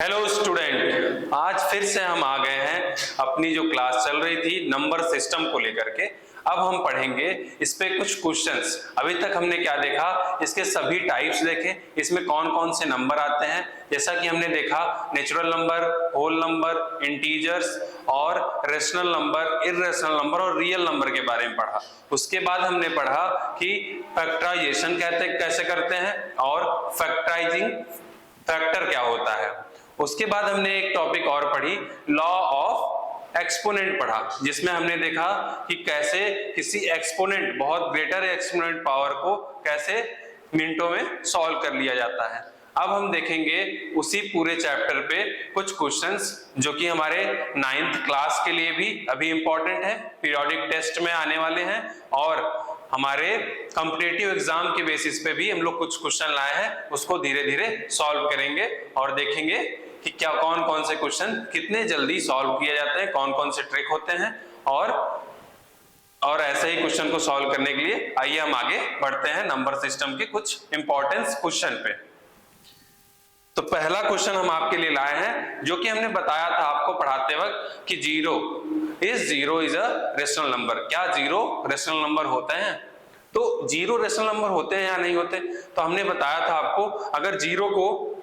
Hello student, आज फिर से हम आ गए हैं अपनी जो क्लास चल रही थी नंबर सिस्टम को लेकर के। अब हम पढ़ेंगे इस पे कुछ क्वेश्चंस। अभी तक हमने क्या देखा, इसके सभी टाइप्स देखे, इसमें कौन कौन से नंबर आते हैं। जैसा कि हमने देखा natural number, whole number, integers और रेशनल नंबर, इर्रेशनल नंबर और रियल नंबर के बारे में पढ़ा। उसके बाद हमने पढ़ा कि फैक्टराइजेशन कैसे करते हैं और फैक्टराइजिंग फैक्टर क्या होता है। उसके बाद हमने एक टॉपिक और पढ़ी, लॉ ऑफ एक्सपोनेंट पढ़ा, जिसमें हमने देखा कि कैसे किसी एक्सपोनेंट, बहुत ग्रेटर एक्सपोनेंट पावर को कैसे मिनटों में सॉल्व कर लिया जाता है। अब हम देखेंगे उसी पूरे चैप्टर पे कुछ क्वेश्चंस जो कि हमारे 9th क्लास के लिए भी अभी इंपॉर्टेंट है, पीरियोडिक टेस्ट में आने वाले हैं और हमारे कॉम्पिटिटिव एग्जाम के बेसिस पे भी हम लोग कुछ क्वेश्चन लाए हैं, उसको धीरे धीरे सॉल्व करेंगे और देखेंगे कि क्या कौन कौन से क्वेश्चन कितने जल्दी सॉल्व किए जाते हैं, कौन कौन से ट्रिक होते हैं और ऐसे ही क्वेश्चन को सॉल्व करने के लिए आइए हम आगे बढ़ते हैं नंबर सिस्टम के कुछ इंपॉर्टेंस क्वेश्चन पे। तो पहला क्वेश्चन हम आपके लिए लाए हैं, जो कि हमने बताया था आपको पढ़ाते वक्त कि zero is a rational number. क्या जीरो रेशनल नंबर होते हैं? तो जीरो रेशनल नंबर होते हैं या नहीं होते? तो हमने बताया था आपको, अगर जीरो को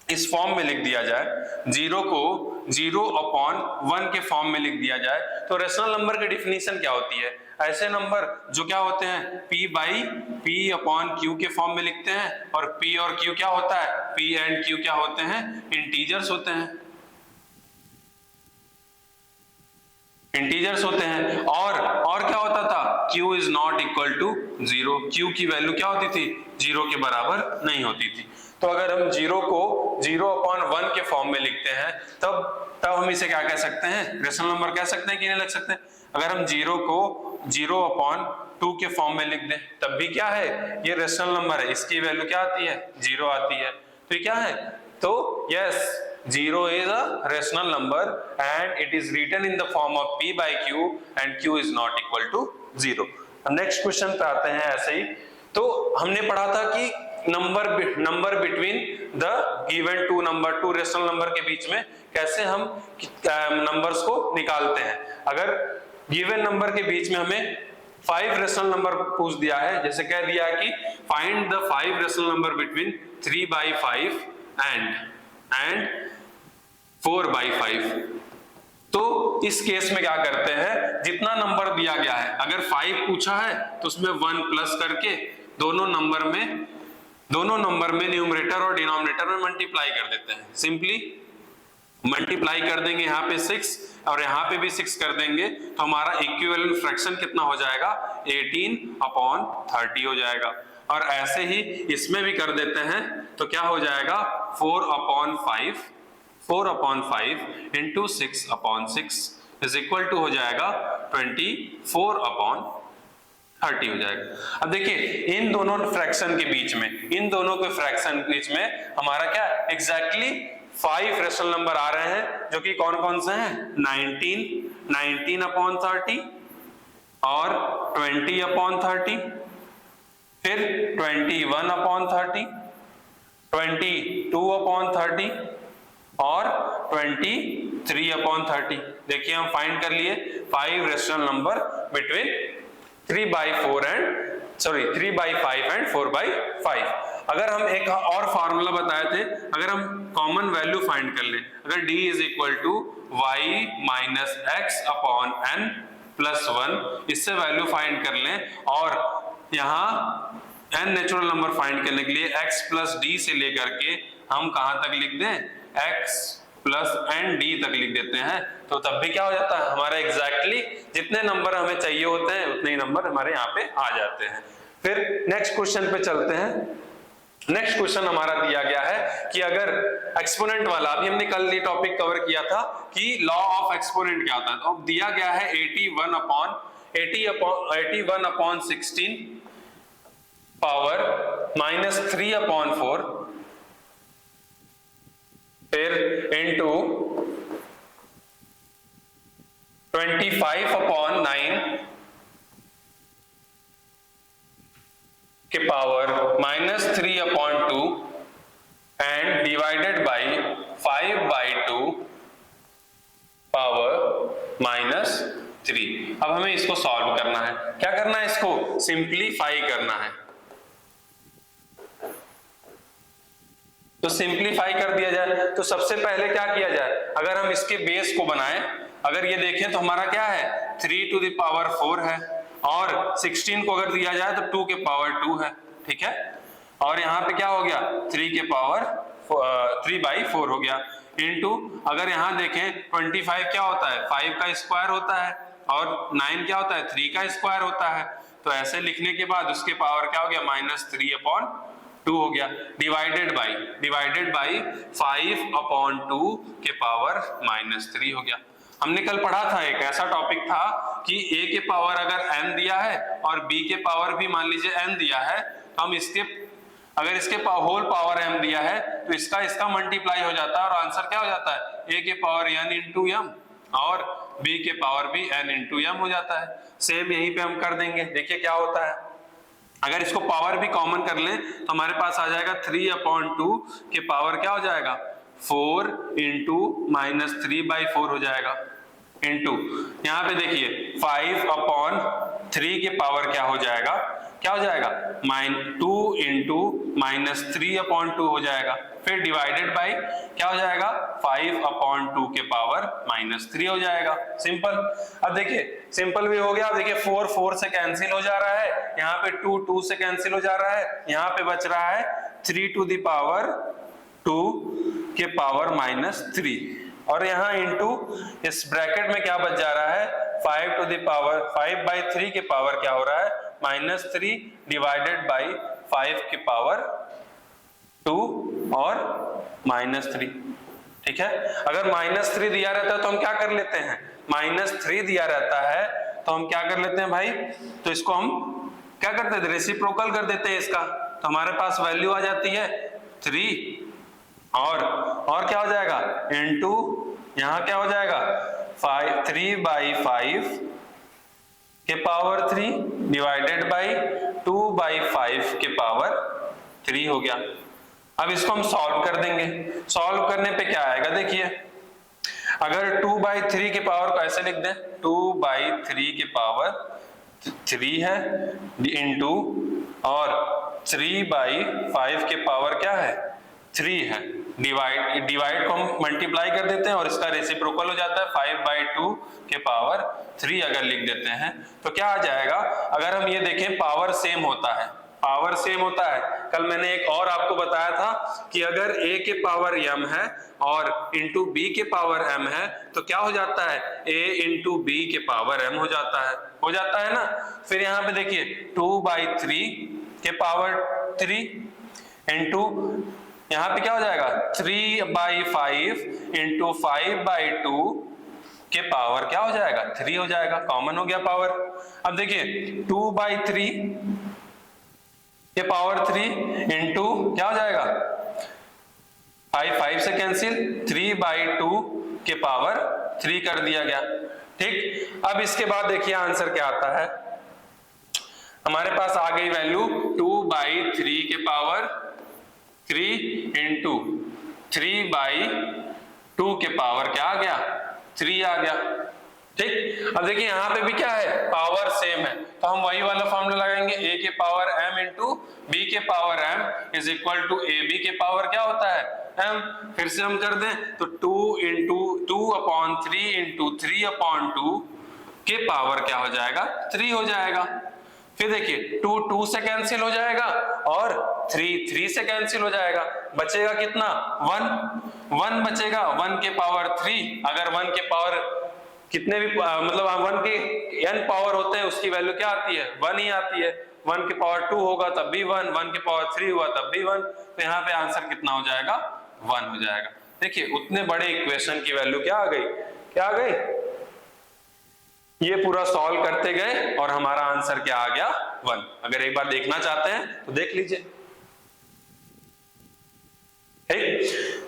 इस फॉर्म में लिख दिया जाए, जीरो को 0/1 के फॉर्म में लिख दिया जाए, तो रेशनल नंबर की डिफिनीशन क्या होती है? ऐसे नंबर जो क्या होते हैं, P/Q के फॉर्म में लिखते हैं, और P और Q क्या होता है, P एंड Q क्या होते हैं, इंटीजर्स होते हैं, इंटीजर्स होते हैं। और क्या होता था, Q is not equal to 0, Q की वैल्यू क्या होती थी, 0 के बराबर नहीं होती थी। तो अगर हम 0 को 0/1 के फॉर्म में लिखते हैं, तब हम इसे क्या कह सकते हैं, रेशनल नंबर कह सकते हैं कि नहीं लग सकते हैं? अगर हम 0 को 0/2 के फॉर्म में लिख दें, तब भी क्या है, ये रेशनल नंबर है, इसकी वैल्यू क्या आती है, 0 आती है। तो ये क्या है, तो yes, 0 is a rational number and it is written in the form of P/Q and Q is not equal to 0। Next question पे आते हैं ऐसे ही। तो हमने पढ़ा था कि number between the given two number, two rational number के बीच में कैसे हम नंबर्स को निकालते हैं। अगर गिवन नंबर के बीच में हमें 5 रेशनल नंबर पूछ दिया है, जैसे कह दिया है कि find the 5 rational number between 3/5 and 4/5, तो इस केस में क्या करते हैं, जितना नंबर दिया गया है, अगर 5 पूछा है तो उसमें 1 प्लस करके दोनों नंबर में न्यूमरेटर और डिनोमिनेटर में मल्टीप्लाई कर देते हैं। सिंपली मल्टीप्लाई कर देंगे, यहाँ पे 6 और यहाँ पे भी 6 कर देंगे, तो हमारा इक्विवेलेंट फ्रैक्शन कितना हो जाएगा, 18/30 हो जाएगा। और ऐसे ही इसमें भी कर देते हैं, तो क्या हो जाएगा, 4/5 इंटू 6/6 इज इक्वल टू हो जाएगा 24/30 हो जाएगा। अब देखिए इन दोनों फ्रैक्शन के बीच में हमारा क्या एग्जैक्टली 5 रेशनल नंबर आ रहे हैं, जो कि कौन कौन से हैं, 19/30 और 20/30, फिर 21/30, 22/30 और 23/30। देखिए हम फाइंड कर लिए 5 रेशनल नंबर बिटवीन 3/5 एंड 4/5। अगर हम एक और फार्मूला बताए थे, अगर हम कॉमन वैल्यू फाइंड कर लें, अगर D is equal to y minus x/n+1, इससे वैल्यू फाइंड कर लें, और यहाँ n नेचुरल नंबर फाइंड करने के लिए x प्लस डी से लेकर के हम कहां तक लिख दें, x प्लस एन डी तक लिख देते हैं, तो तब भी क्या हो जाता है, हमारा एग्जैक्टली जितने नंबर हमें चाहिए होते हैं उतने ही नंबर हमारे यहाँ पे आ जाते हैं। फिर नेक्स्ट क्वेश्चन पे चलते हैं। नेक्स्ट क्वेश्चन हमारा दिया गया है कि अगर एक्सपोनेंट वाला, अभी हमने कल ये टॉपिक कवर किया था कि लॉ ऑफ एक्सपोनेंट क्या होता है, तो अब दिया गया है 81/16 पावर -3/4, फिर इंटू 25/9 के पावर -3/2 एंड डिवाइडेड बाई 5 अब हमें इसको सॉल्व करना है। क्या करना है? इसको सिंप्लीफाई करना है। तो सिंप्लीफाई कर दिया जाए तो सबसे पहले क्या किया जाए, अगर हम इसके बेस को बनाएं, अगर ये देखें तो हमारा क्या है 3 टू द पावर 4 है, और 16 को अगर दिया जाए तो 2 के पावर 2 है, ठीक है। और यहाँ पे क्या हो गया 3 के पावर 3/4 हो गया, इनटू अगर यहाँ देखें 25 क्या होता है 5 का स्क्वायर होता है, और 9 क्या होता है 3 का स्क्वायर होता है। तो ऐसे लिखने के बाद उसके पावर क्या हो गया -3/2 हो गया, डिवाइडेड बाई 5/2 के पावर -3 हो गया। हमने कल पढ़ा था, एक ऐसा टॉपिक था कि a के पावर अगर n दिया है और b के पावर भी मान लीजिए n दिया है, तो हम इसके अगर इसके होल पावर m दिया है तो इसका मल्टीप्लाई हो जाता है और आंसर क्या हो जाता है a के पावर n इंटू m और b के पावर भी n इंटू m हो जाता है। सेम यहीं पे हम कर देंगे, देखिए क्या होता है। अगर इसको पावर भी कॉमन कर लें तो हमारे पास आ जाएगा 3/2 के पावर क्या हो जाएगा 4 इंटू -3/4 हो जाएगा, इंटू यहाँ पे देखिए 5/3 के पावर क्या हो जाएगा 2 इंटू -3/2 हो जाएगा, फिर डिवाइडेड बाई क्या हो जाएगा 5/2 के पावर -3 हो जाएगा। सिंपल। अब देखिए सिंपल भी हो गया। अब देखिए 4 से कैंसिल हो जा रहा है, यहाँ पे 2 से कैंसिल हो जा रहा है, यहाँ पे बच रहा है 3 टू द पावर 2 के पावर -3, और यहाँ इंटू इस ब्रैकेट में क्या बच जा रहा है 5/3 के पावर क्या हो रहा है -3 डिवाइडेड बाई 5 के पावर 2 और -3, ठीक है। अगर -3 दिया रहता है तो हम क्या कर लेते हैं, -3 दिया रहता है तो हम क्या कर लेते हैं भाई, तो इसको हम क्या करते हैं रेसिप्रोकल कर देते हैं इसका, तो हमारे पास वैल्यू आ जाती है 3 और क्या हो जाएगा इनटू यहाँ क्या हो जाएगा 3/5 के पावर 3 डिवाइडेड बाई 2/5 के पावर 3 हो गया। अब इसको हम सॉल्व कर देंगे। सॉल्व करने पे क्या आएगा देखिए, अगर 2/3 के पावर को ऐसे लिख दें 2/3 के पावर 3 है इंटू और 3/5 के पावर क्या है 3 है, डिवाइड को हम मल्टीप्लाई कर देते हैं और इसका रेसिप्रोकल हो जाता है 5/2 के पावर 3 अगर लिख देते हैं तो क्या आ जाएगा। अगर हम ये देखें पावर सेम होता है, पावर सेम होता है। कल मैंने एक और आपको बताया था कि अगर a के पावर m है और इंटू b के पावर m है तो क्या हो जाता है a इंटू b के पावर m हो जाता है ना। फिर यहाँ पे देखिए 2/3 के पावर 3 इंटू यहाँ पे क्या हो जाएगा 3/5 इंटू 5/2 के पावर क्या हो जाएगा 3 हो जाएगा, कॉमन हो गया पावर। अब देखिए 2/3 के पावर 3 इंटू क्या हो जाएगा 5 से कैंसिल 3/2 के पावर 3 कर दिया गया, ठीक। अब इसके बाद देखिए आंसर क्या आता है, हमारे पास आ गई वैल्यू 2/3 के पावर 3 इंटू 3/2 के पावर क्या आ गया 3 आ गया, ठीक। अब देखिए यहाँ पे भी क्या है पावर सेम है तो हम वही वाला फॉर्मूला लगाएंगे a के पावर m इंटू b के power m is equal to ab के पावर क्या होता है m। फिर से हम कर दें तो 2/3 इंटू 3/2 के पावर क्या हो जाएगा 3 हो जाएगा। फिर देखिए 2 से कैंसिल हो जाएगा और 3 से कैंसिल हो जाएगा, बचेगा कितना 1 बचेगा 1 के पावर 3। अगर 1 के पावर कितने भी मतलब 1 के n पावर होते हैं उसकी वैल्यू क्या आती है 1 ही आती है। 1 के पावर 2 होगा तब भी 1 के पावर 3 हुआ तब भी 1, तो यहाँ पे आंसर कितना हो जाएगा 1 हो जाएगा। देखिए उतने बड़े इक्वेशन की वैल्यू क्या आ गई, ये पूरा सॉल्व करते गए और हमारा आंसर क्या आ गया 1। अगर एक बार देखना चाहते हैं तो देख लीजिए, ठीक।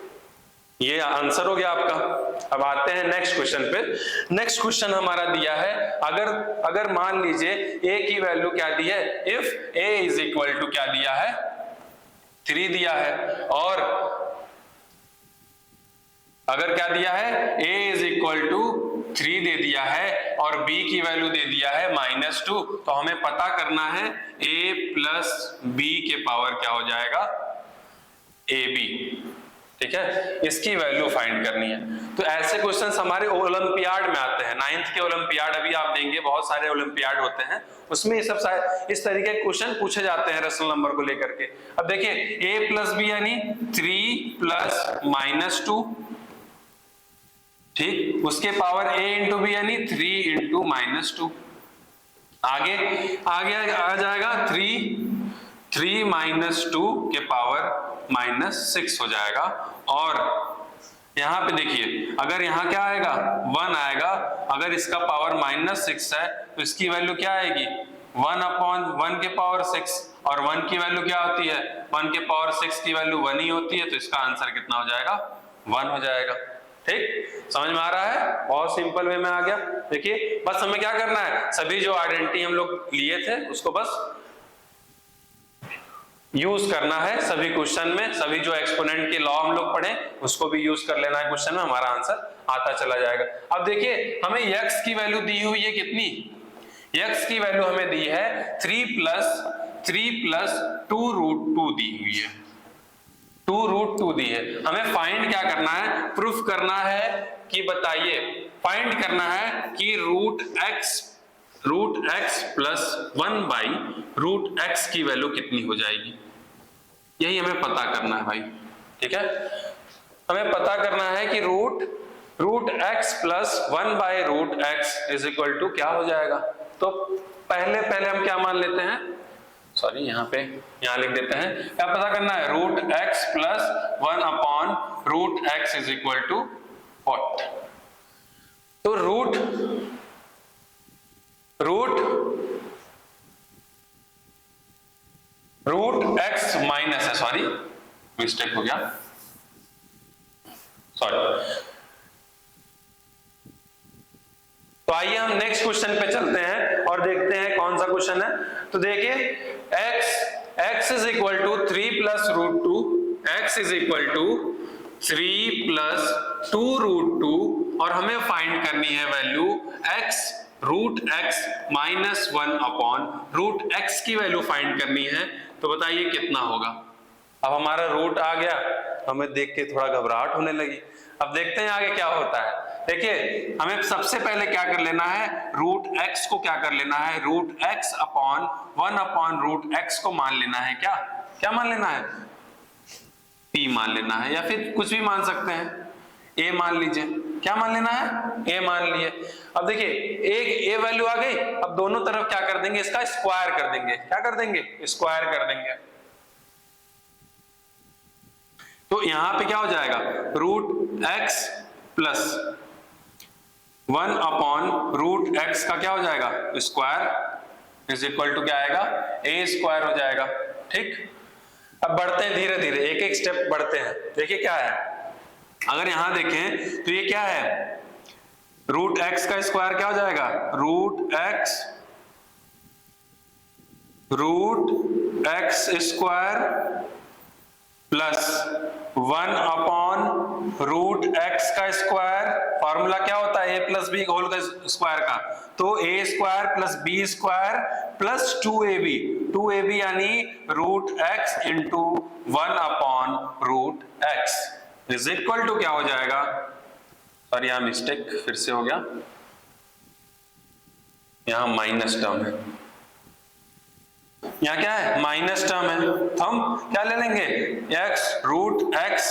ये आंसर हो गया आपका। अब आते हैं नेक्स्ट क्वेश्चन पे। नेक्स्ट क्वेश्चन हमारा दिया है, अगर मान लीजिए a की वैल्यू क्या दी है, if a is equal to क्या दिया है 3 दिया है, और अगर क्या दिया है a इज इक्वल टू 3 दे दिया है और b की वैल्यू दे दिया है -2, तो हमें पता करना है a प्लस b के पावर क्या हो जाएगा, ab। ठीक है, इसकी वैल्यू फाइंड करनी है। तो ऐसे क्वेश्चंस हमारे ओलंपियाड में आते हैं, 9th के ओलंपियाड अभी आप देंगे, बहुत सारे ओलंपियाड होते हैं, उसमें ये सब इस तरीके के क्वेश्चन पूछे जाते हैं रेशनल नंबर को लेकर के। अब देखिए a प्लस बी यानी 3 प्लस -2, ठीक, उसके पावर a इंटू बी यानी 3 इंटू -2। आगे आगे आ जाएगा 3 -2 के पावर -6 हो जाएगा। और यहां पे देखिए अगर यहां क्या आएगा, 1 आएगा, अगर इसका पावर -6 है तो इसकी वैल्यू क्या आएगी, 1/1 के पावर 6, और 1 की वैल्यू क्या होती है, 1 के पावर 6 की वैल्यू 1 ही होती है, तो इसका आंसर कितना हो जाएगा, 1 हो जाएगा। ठीक, समझ में आ रहा है, बहुत सिंपल वे में आ गया। देखिए बस हमें क्या करना है, सभी जो आइडेंटिटी हम लोग लिए थे उसको बस यूज करना है सभी क्वेश्चन में, सभी जो एक्सपोनेंट के लॉ हम लोग पढ़े उसको भी यूज कर लेना है क्वेश्चन में, हमारा आंसर आता चला जाएगा। अब देखिए हमें x की वैल्यू दी हुई है कितनी, x की वैल्यू हमें दी है 3 प्लस 2√2 दी हुई है, 2√2 दी है। हमें फाइंड क्या करना है, प्रूफ करना है कि बताइए, फाइंड करना है कि रूट एक्स प्लस 1/√x की वैल्यू कितनी हो जाएगी, यही हमें पता करना है भाई। ठीक है, हमें पता करना है कि root x plus 1/√x is equal to क्या हो जाएगा। तो पहले हम क्या मान लेते हैं, सॉरी यहाँ लिख देते हैं, क्या पता करना है, root x plus 1/√x is equal to what. तो रूट x माइनस है, सॉरी मिस्टेक हो गया, सॉरी। तो आइए हम नेक्स्ट क्वेश्चन पे चलते हैं और देखते हैं कौन सा क्वेश्चन है। तो देखिए x is equal to 3 plus √2, x is equal to 3 plus 2√2, और हमें फाइंड करनी है value x root x minus 1/√x की वैल्यू फाइंड करनी है। तो बताइए कितना होगा। अब हमारा रूट आ गया, हमें देख के थोड़ा घबराहट होने लगी। अब देखते हैं आगे क्या होता है। देखिए हमें सबसे पहले क्या कर लेना है, रूट एक्स को क्या कर लेना है, रूट एक्स अपॉन 1/√x को मान लेना है। क्या मान लेना है, p मान लेना है, या फिर कुछ भी मान सकते हैं, a मान लीजिए। क्या मान लेना है, a मान लिए। अब देखिए एक a वैल्यू आ गई, अब दोनों तरफ क्या कर देंगे, इसका स्क्वायर कर देंगे। क्या कर देंगे, स्क्वायर कर देंगे। तो यहां पे क्या हो जाएगा, रूट एक्स प्लस 1/√x का क्या हो जाएगा, स्क्वायर इज इक्वल टू क्या आएगा, a स्क्वायर हो जाएगा। ठीक, अब बढ़ते हैं धीरे धीरे, एक एक स्टेप बढ़ते हैं। देखिए क्या है, अगर यहां देखें तो ये क्या है, रूट एक्स का स्क्वायर क्या हो जाएगा, root x square plus 1/√x का स्क्वायर। फॉर्मूला क्या होता है, a प्लस बी होल का स्क्वायर का, तो a square plus b square plus 2ab यानी root x into 1/√x is equal to क्या हो जाएगा, और यहां मिस्टेक फिर से हो गया, यहां माइनस टर्म है, यहां क्या है, माइनस टर्म है। तो हम क्या ले लेंगे, रूट एक्स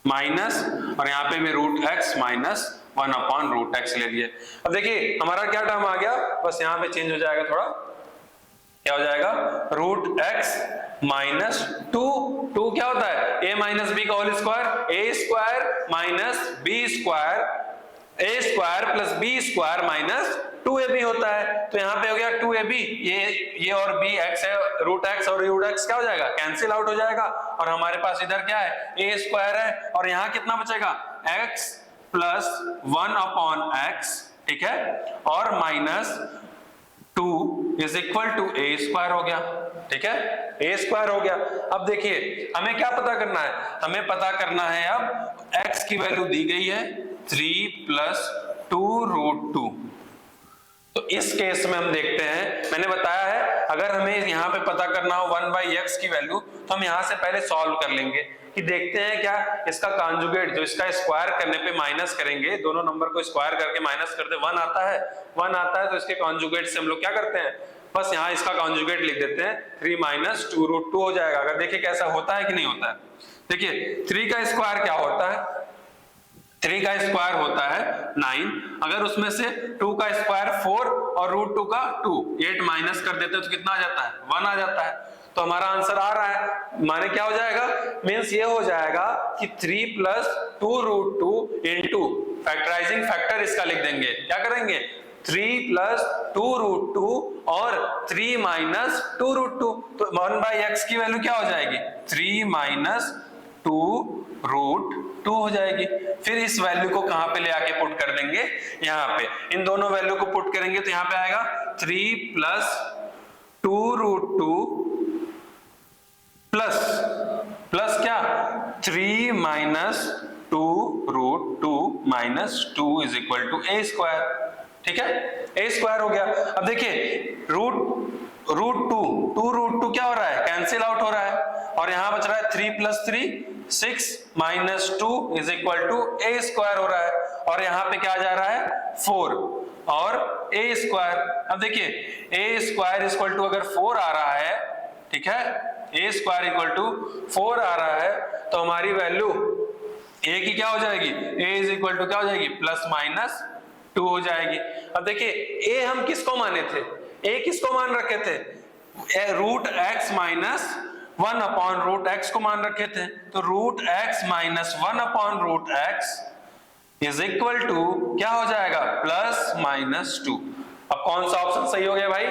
माइनस, और यहां पे भी रूट एक्स माइनस 1/√x ले लिए। अब देखिए हमारा क्या टर्म आ गया, बस यहां पे चेंज हो जाएगा थोड़ा, क्या हो जाएगा, रूट एक्स माइनस 2 क्या होता है, a माइनस बी का whole square, a square minus b square, a square plus b square minus 2ab होता है। तो यहाँ पे हो गया 2ab, ये और b x है, रूट एक्स और रूट एक्स क्या हो जाएगा, कैंसिल आउट हो जाएगा, और हमारे पास इधर क्या है, a स्क्वायर है, और यहाँ कितना बचेगा, x प्लस 1/x, ठीक है, और minus 2 is equal to a square हो गया। ठीक है, a स्क्वायर हो गया। अब देखिए हमें क्या पता करना है, हमें पता करना है अब x की वैल्यू दी गई है 3 प्लस 2√2। तो इस केस में हम देखते हैं, मैंने बताया है अगर हमें यहाँ पे पता करना हो 1/x की वैल्यू तो हम यहाँ से पहले सॉल्व कर लेंगे कि देखते हैं क्या इसका कॉन्जुगेट जो इसका स्क्वायर करने पे माइनस करेंगे, दोनों नंबर को स्क्वायर करके माइनस कर दे 1 आता है, 1 आता है तो इसके कॉन्जुगेट से हम लोग क्या करते हैं, बस यहाँ इसका कॉन्जुगेट लिख देते हैं, 3 - 2√2 हो जाएगा। अगर देखिए कैसा होता है कि नहीं होता है, देखिए 3 का स्क्वायर क्या होता है, 3 का स्क्वायर होता है 9, अगर उसमें से 2 का स्क्वायर 4 और √2 का 2, 8 माइनस कर देते हैं तो कितना आ जाता है, 1 आ जाता है। तो हमारा आंसर आ रहा है, माने क्या हो जाएगा, मींस ये हो जाएगा कि 3 + 2√2 इंटू फैक्टराइजिंग फैक्टर इसका लिख देंगे, क्या करेंगे 3 + 2√2 और 3 - 2√2, तो 1/x की वैल्यू क्या हो जाएगी, 3 - 2√2 हो जाएगी। फिर इस वैल्यू को कहां पे ले आके पुट कर देंगे, यहां पे इन दोनों वैल्यू को पुट करेंगे तो यहां पे आएगा 3 + 2√2 प्लस क्या 3 - 2√2 - 2 = a²। ठीक है, a² हो गया। अब देखिए √2 क्या हो रहा है, कैंसिल आउट हो रहा है और यहां बच रहा है 3 + 3 6 - 2 = a² हो रहा है और यहां पे क्या जा रहा है 4 और a²। अब देखिए a² अगर 4 आ रहा है, ठीक है, a² 4 आ रहा है तो हमारी वैल्यू a की क्या हो जाएगी, a क्या हो जाएगी +- 2 हो जाएगी। अब देखिए a हम किसको माने थे, a किसको मान रखे थे, √x - 1/√x को मान रखे थे, तो √x - 1/√x क्या हो जाएगा +-2। अब कौन सा ऑप्शन सही हो गया भाई,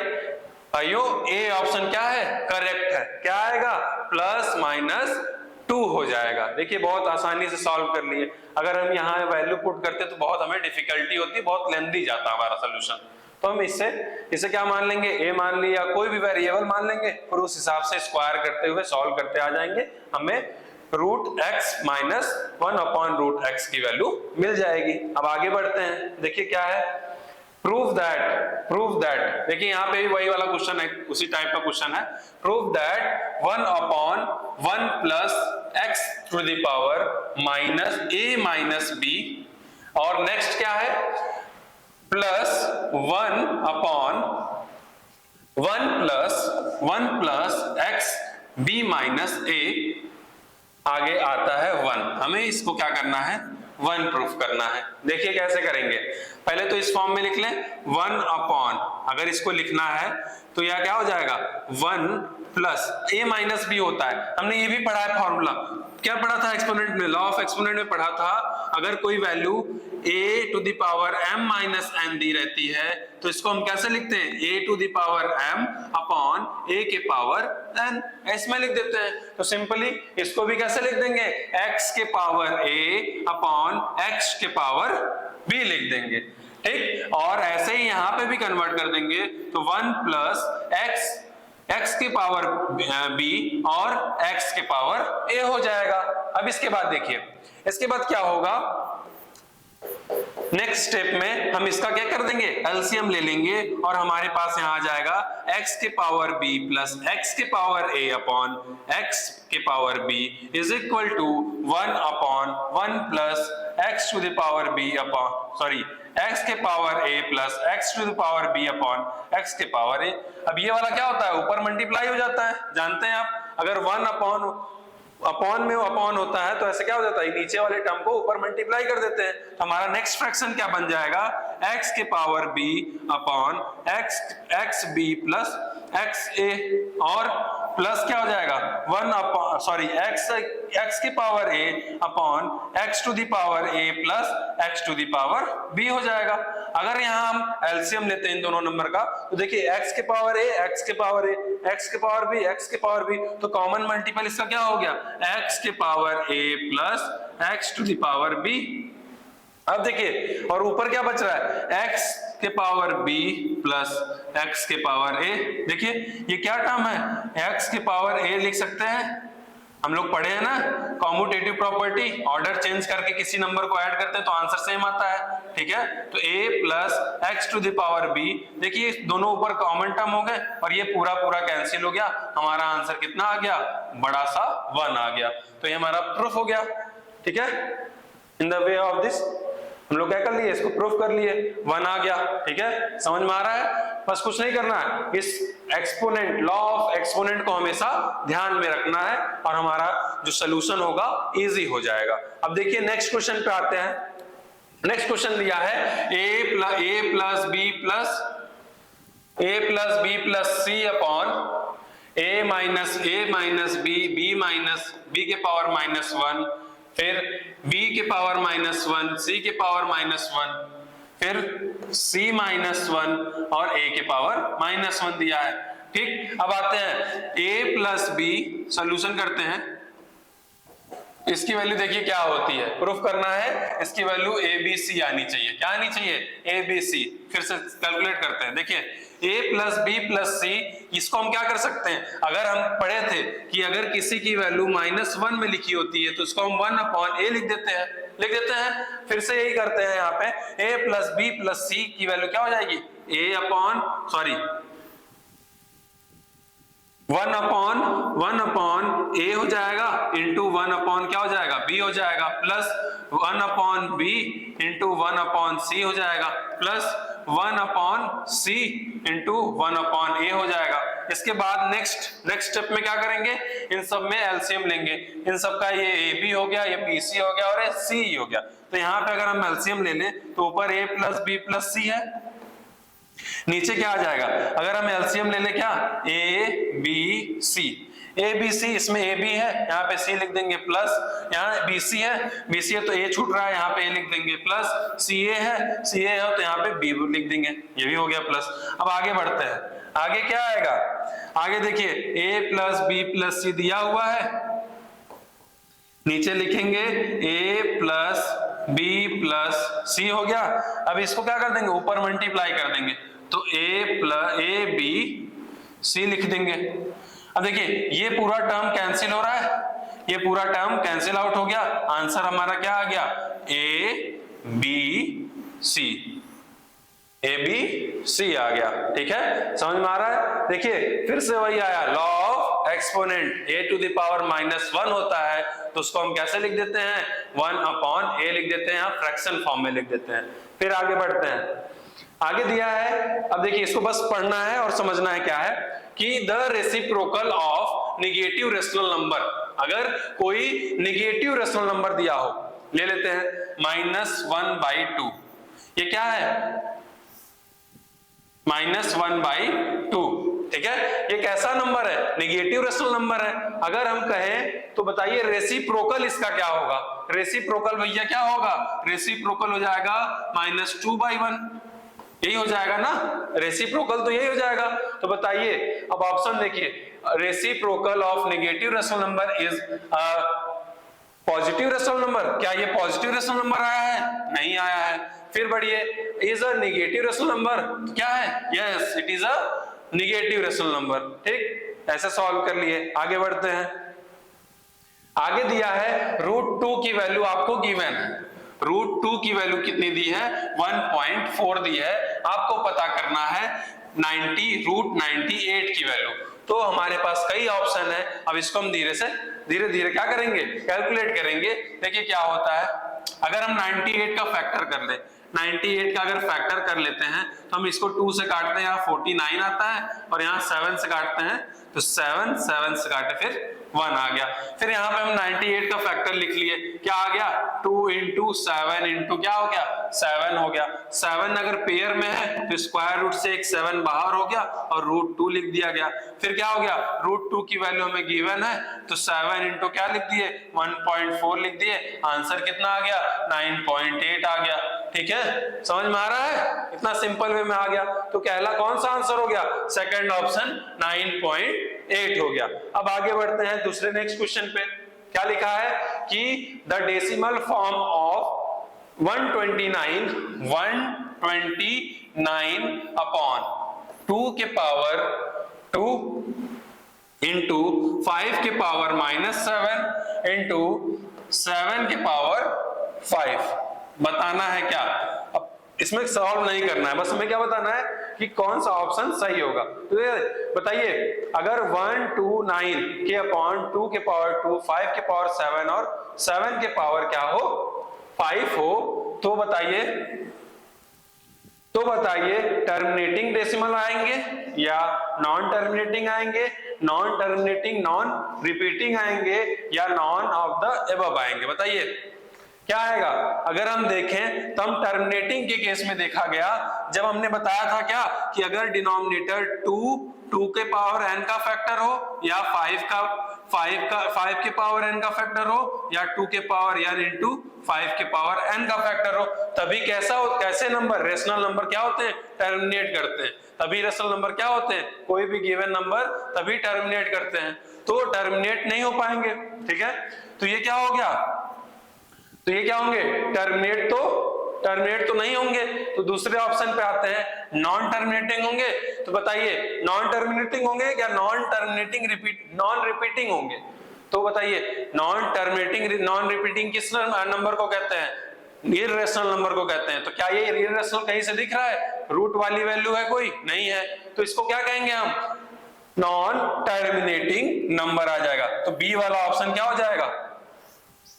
भाइयों ए ऑप्शन क्या है, करेक्ट है, क्या आएगा +-2 हो जाएगा। देखिए बहुत आसानी से सॉल्व कर लिए, अगर हम यहाँ वैल्यू पुट करते तो बहुत हमें डिफिकल्टी होती, बहुत लेंथी जाता हमारा सोल्यूशन। तो हम इसे क्या मान लेंगे, ए मान लिया, कोई भी वेरिएबल मान लेंगे और उस हिसाब से स्क्वायर करते हुए सॉल्व करते आ जाएंगे, हमें √x - 1/√x की वैल्यू मिल जाएगी। अब आगे बढ़ते हैं, देखिए क्या है, प्रूव दैट, देखिए यहाँ पे भी वही वाला क्वेश्चन है, उसी टाइप का क्वेश्चन है, प्रूव दैट 1/1 + x⁻a - b और नेक्स्ट क्या है +1 + xb - a, आगे आता है 1, हमें इसको क्या करना है 1 प्रूफ करना है। देखिए कैसे करेंगे, पहले तो इस फॉर्म में लिख लें 1/, अगर इसको लिखना है तो यह क्या हो जाएगा 1 + a - b होता है, हमने ये भी पढ़ा है फॉर्मूला, क्या पढ़ा था एक्सपोनेंट में, लॉ ऑफ एक्सपोनेंट में पढ़ा था, अगर कोई वैल्यू a⁻m - दी रहती है तो इसको हम कैसे लिखते हैं, a⁻m/a⁴n, इसमें लिख देते हैं। तो सिंपली इसको भी कैसे लिख देंगे, x⁻a/x⁻b लिख देंगे, ठीक, और ऐसे ही यहाँ पे भी कन्वर्ट कर देंगे तो 1 + x⁻b और x⁻a हो जाएगा। अब इसके बाद देखिए, इसके बाद क्या होगा, नेक्स्ट स्टेप में हम इसका क्या कर देंगे, एलसीएम ले लेंगे और हमारे पास यहाँ आ जाएगा x⁻b + x⁻a/x⁻b = 1/1 + x⁻b x⁻a + x⁻b/x⁻a। अब ये वाला क्या होता है, ऊपर मल्टीप्लाई हो जाता है, जानते हैं आप, अगर 1/अपॉन में अपॉन होता है तो ऐसे क्या हो जाता है, नीचे वाले टर्म को ऊपर मल्टीप्लाई कर देते हैं। तो हमारा नेक्स्ट फ्रैक्शन क्या बन जाएगा, x⁻b/xb + xa और प्लस क्या हो जाएगा x⁻a/x⁻b हो जाएगा। अगर यहाँ हम एलसीएम लेते हैं इन दोनों नंबर का तो देखिए x⁻b तो कॉमन मल्टीपल इसका क्या हो गया, x⁻a + x⁻b। अब देखिए और ऊपर क्या बच रहा है, x⁻b + x⁻a। देखिए ये क्या टर्म है, x⁻a लिख सकते हैं हम लोग पढ़े हैं ना कॉम्यूटेटिव प्रॉपर्टी, ऑर्डर चेंज करके किसी नंबर को ऐड करते हैं तो आंसर सेम आता है, ठीक है। तो a plus x to the power b, देखिए दोनों ऊपर कॉमन टर्म हो गए और ये पूरा पूरा कैंसिल हो गया, हमारा आंसर कितना आ गया, बड़ा सा 1 आ गया। तो ये हमारा प्रूफ हो गया, ठीक है। In the way of this हम लोग क्या कर लिए, इसको प्रूफ कर लिए, 1 आ गया, ठीक है। समझ में आ रहा है, बस कुछ नहीं करना है, इस एक्सपोनेंट, लॉ ऑफ एक्सपोनेंट को हमेशा ध्यान में रखना है और हमारा जो सोल्यूशन होगा इजी हो जाएगा। अब देखिए नेक्स्ट क्वेश्चन पे आते हैं। नेक्स्ट क्वेश्चन दिया है a plus b plus c upon a minus b minus b के पावर -1, फिर b के पावर -1, c के पावर -1, फिर c -1 और a के पावर -1 दिया है, ठीक। अब आते हैं a प्लस b, सोल्यूशन करते हैं। इसकी वैल्यू देखिए क्या होती है, प्रूफ करना है, इसकी वैल्यू ABC आनी चाहिए, क्या आनी चाहिए, ABC। फिर से कैलकुलेट करते हैं, देखिए a plus b plus c, इसको हम क्या कर सकते हैं, अगर हम पढ़े थे कि अगर किसी की वैल्यू -1 में लिखी होती है तो उसको हम 1 अपॉन a लिख देते हैं, फिर से यही करते हैं, यहाँ पे a plus b plus c की वैल्यू क्या हो जाएगी, 1 अपॉन a हो जाएगा इंटू 1 अपॉन क्या हो जाएगा, b हो जाएगा, plus 1 upon b into 1 upon c हो जाएगा, plus 1 upon c into 1 upon a हो जाएगा। इसके बाद नेक्स्ट स्टेप में क्या करेंगे, इन सब में एलसीएम लेंगे, इन सब का ये ab हो गया, ये bc हो गया और ये c हो गया। तो यहाँ पे अगर हम एलसीएम ले लें तो ऊपर a plus b plus c है, नीचे क्या आ जाएगा, अगर हम एलसीएम ले ले क्या, a b c, a b c, इसमें a b है, यहाँ पे c लिख देंगे, प्लस यहाँ b c है तो a छूट रहा है, यहाँ पे a लिख देंगे, प्लस c a है तो यहाँ पे b लिख देंगे, ये भी हो गया प्लस। अब आगे बढ़ते हैं, आगे क्या आएगा, आगे देखिए a plus b plus c दिया हुआ है, नीचे लिखेंगे a plus b plus c हो गया। अब इसको क्या कर देंगे, ऊपर मल्टीप्लाई कर देंगे, तो a b c लिख देंगे। अब देखिए ये पूरा टर्म कैंसिल हो रहा है, ये पूरा टर्म कैंसिल आउट हो गया, आंसर हमारा क्या आ गया, a b c आ गया, ठीक है। समझ में आ रहा है, देखिए फिर से वही आया, law of exponent, a to the power -1 होता है तो उसको हम कैसे लिख देते हैं, 1 अपॉन a लिख देते हैं, फ्रैक्शन फॉर्म में लिख देते हैं। फिर आगे बढ़ते हैं, आगे दिया है, अब देखिए इसको बस पढ़ना है और समझना है क्या है, कि the reciprocal of negative rational number, अगर कोई नेगेटिव रेशनल नंबर दिया हो, ले लेते हैं -1/2, ये क्या है, -1/2, ठीक है। ये कैसा नंबर है, नेगेटिव रेशनल नंबर है। अगर हम कहें तो बताइए रेसिप्रोकल इसका क्या होगा, रेसिप्रोकल भैया क्या होगा, रेसिप्रोकल हो जाएगा -2/1, यही हो जाएगा ना, रेसिप्रोकल तो यही हो जाएगा। तो बताइए, अब ऑप्शन देखिए, reciprocal of negative rational number is positive rational number, क्या ये पॉजिटिव रेशनल नंबर आया है, नहीं आया है। फिर बढ़िए, is a negative rational number, क्या है, yes it is a negative rational number, ठीक। ऐसे सॉल्व कर लिए, आगे बढ़ते हैं। आगे दिया है √2 की वैल्यू आपको गिवन है, √2 की वैल्यू कितनी दी है, 1.4 दी है, आपको पता करना है √98 की वैल्यू। तो हमारे पास कई ऑप्शन है, अब इसको हम धीरे धीरे क्या करेंगे, कैलकुलेट करेंगे। देखिए क्या होता है, अगर हम 98 का फैक्टर कर ले, 98 का अगर फैक्टर कर लेते हैं तो हम इसको 2 से काटते हैं, यहाँ 49 आता है और यहाँ 7 से काटते हैं तो 7 से काटे फिर 1 आ गया। फिर यहाँ पे हम 98 का फैक्टर लिख लिए, क्या आ गया, 2 इंटू 7 इंटू क्या हो गया, 7 हो गया। 7 अगर पेयर में है तो स्क्वायर रूट से एक 7 बाहर हो गया और √2 लिख दिया गया। फिर क्या हो गया, √2 की वैल्यू हमें गिवन है तो 7 इंटू क्या लिख दिए, 1.4 लिख दिए, आंसर कितना आ गया, 9.8 आ गया, ठीक है। समझ में आ रहा है, इतना सिंपल वे में आ गया। तो कहला कौन सा आंसर हो गया, सेकंड ऑप्शन 9.8 हो गया। अब आगे बढ़ते हैं दूसरे नेक्स्ट क्वेश्चन पे, क्या लिखा है कि the decimal form of 129 upon 2 के पावर 2 इंटू 5 के पावर -7 इंटू 7 के पावर 5 बताना है क्या। अब इसमें सॉल्व नहीं करना है, बस हमें क्या बताना है कि कौन सा ऑप्शन सही होगा। तो ये बताइए, अगर 1 2 9 के अपॉन 2 के पावर 2 5 के पावर 7 और 7 के पावर क्या हो 5 हो, तो बताइए टर्मिनेटिंग डेसिमल आएंगे या नॉन टर्मिनेटिंग आएंगे, नॉन टर्मिनेटिंग नॉन रिपीटिंग आएंगे या नॉन ऑफ द एबव आएंगे। बताइए क्या आएगा। अगर हम देखें तो हम टर्मिनेटिंग के केस में देखा गया, जब हमने बताया था क्या कि अगर डिनोमिनेटर 2 के पावर n का फैक्टर हो या 5 के पावर n का फैक्टर हो या 2 के पावर n इंटू 5 के पावर n का फैक्टर हो, तभी कैसे नंबर रेशनल नंबर क्या होते हैं टर्मिनेट करते हैं। तभी रेशनल नंबर क्या होते हैं, कोई भी गिवन नंबर तभी टर्मिनेट करते हैं, तो टर्मिनेट नहीं हो पाएंगे। ठीक है, तो ये क्या हो गया, तो ये क्या होंगे टर्मिनेट तो नहीं होंगे। तो दूसरे ऑप्शन पे आते हैं, नॉन टर्मिनेटिंग होंगे। तो बताइए नॉन टर्मिनेटिंग होंगे या नॉन रिपीटिंग होंगे। तो बताइए नॉन रिपीटिंग किस नंबर को कहते हैं, इर्रेशनल नंबर को कहते हैं। तो क्या ये इर्रेशनल कहीं से दिख रहा है, रूट वाली वैल्यू है कोई नहीं है, तो इसको क्या कहेंगे हम, नॉन टर्मिनेटिंग नंबर आ जाएगा। तो बी वाला ऑप्शन क्या हो जाएगा,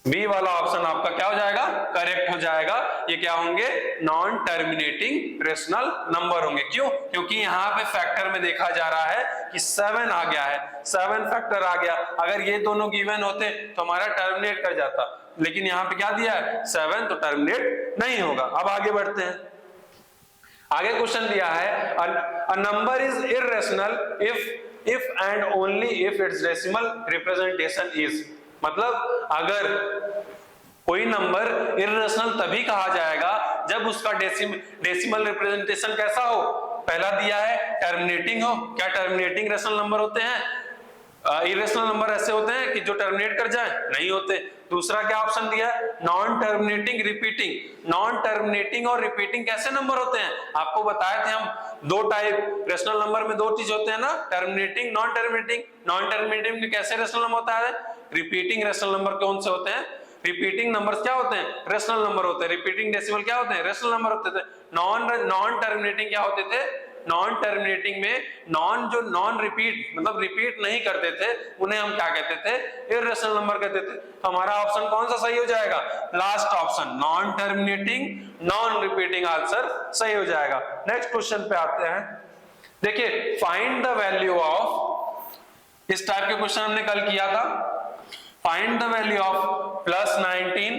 बी वाला ऑप्शन आपका क्या हो जाएगा, करेक्ट हो जाएगा। ये क्या होंगे, नॉन टर्मिनेटिंग रेशनल नंबर होंगे। क्यों, क्योंकि यहाँ पे फैक्टर में देखा जा रहा है कि 7 आ गया है, 7 फैक्टर आ गया। अगर ये दोनों गिवन होते तो हमारा टर्मिनेट कर जाता, लेकिन यहाँ पे क्या दिया है 7, तो टर्मिनेट नहीं होगा। अब आगे बढ़ते हैं, आगे क्वेश्चन दिया है, a number is irrational if and only if it's decimal representation is. मतलब अगर कोई नंबर इर्रेशनल तभी कहा जाएगा जब उसका डेसिमल रिप्रेजेंटेशन कैसा हो, पहला दिया है टर्मिनेटिंग हो। क्या टर्मिनेटिंग रेशनल नंबर होते हैं, इरेशनल नंबर ऐसे होते हैं कि जो टर्मिनेट कर जाए, नहीं होते। दूसरा क्या ऑप्शन दिया है, non terminating repeating. Non terminating और रिपीटिंग कैसे नंबर होते हैं, आपको बताए थे हम, दो टाइप रेशनल नंबर में दो चीज होते हैं ना, terminating non terminating. Non terminating में कैसे रेशनल नंबर होता है, रिपीटिंग रेशनल नंबर कौन से होते हैं, रिपीटिंग नंबर्स क्या होते हैं, रेशनल नंबर होते हैं। रिपीटिंग डेसिमल क्या होते हैं, रेशनल नंबर होते थे। नॉन टर्मिनेटिंग क्या होते थे, नॉन टर्मिनेटिंग में जो नॉन रिपीट मतलब रिपीट नहीं करते थे, उन्हें हम क्या कहते थे, इर्रेशनल नंबर कहते थे। तो हमारा ऑप्शन कौन सा सही हो जाएगा, last option, non terminating non repeating answer सही हो जाएगा। नेक्स्ट क्वेश्चन पे आते हैं, देखिए फाइंड द वैल्यू ऑफ, इस टाइप के क्वेश्चन हमने कल किया था, फाइंड द वैल्यू ऑफ +19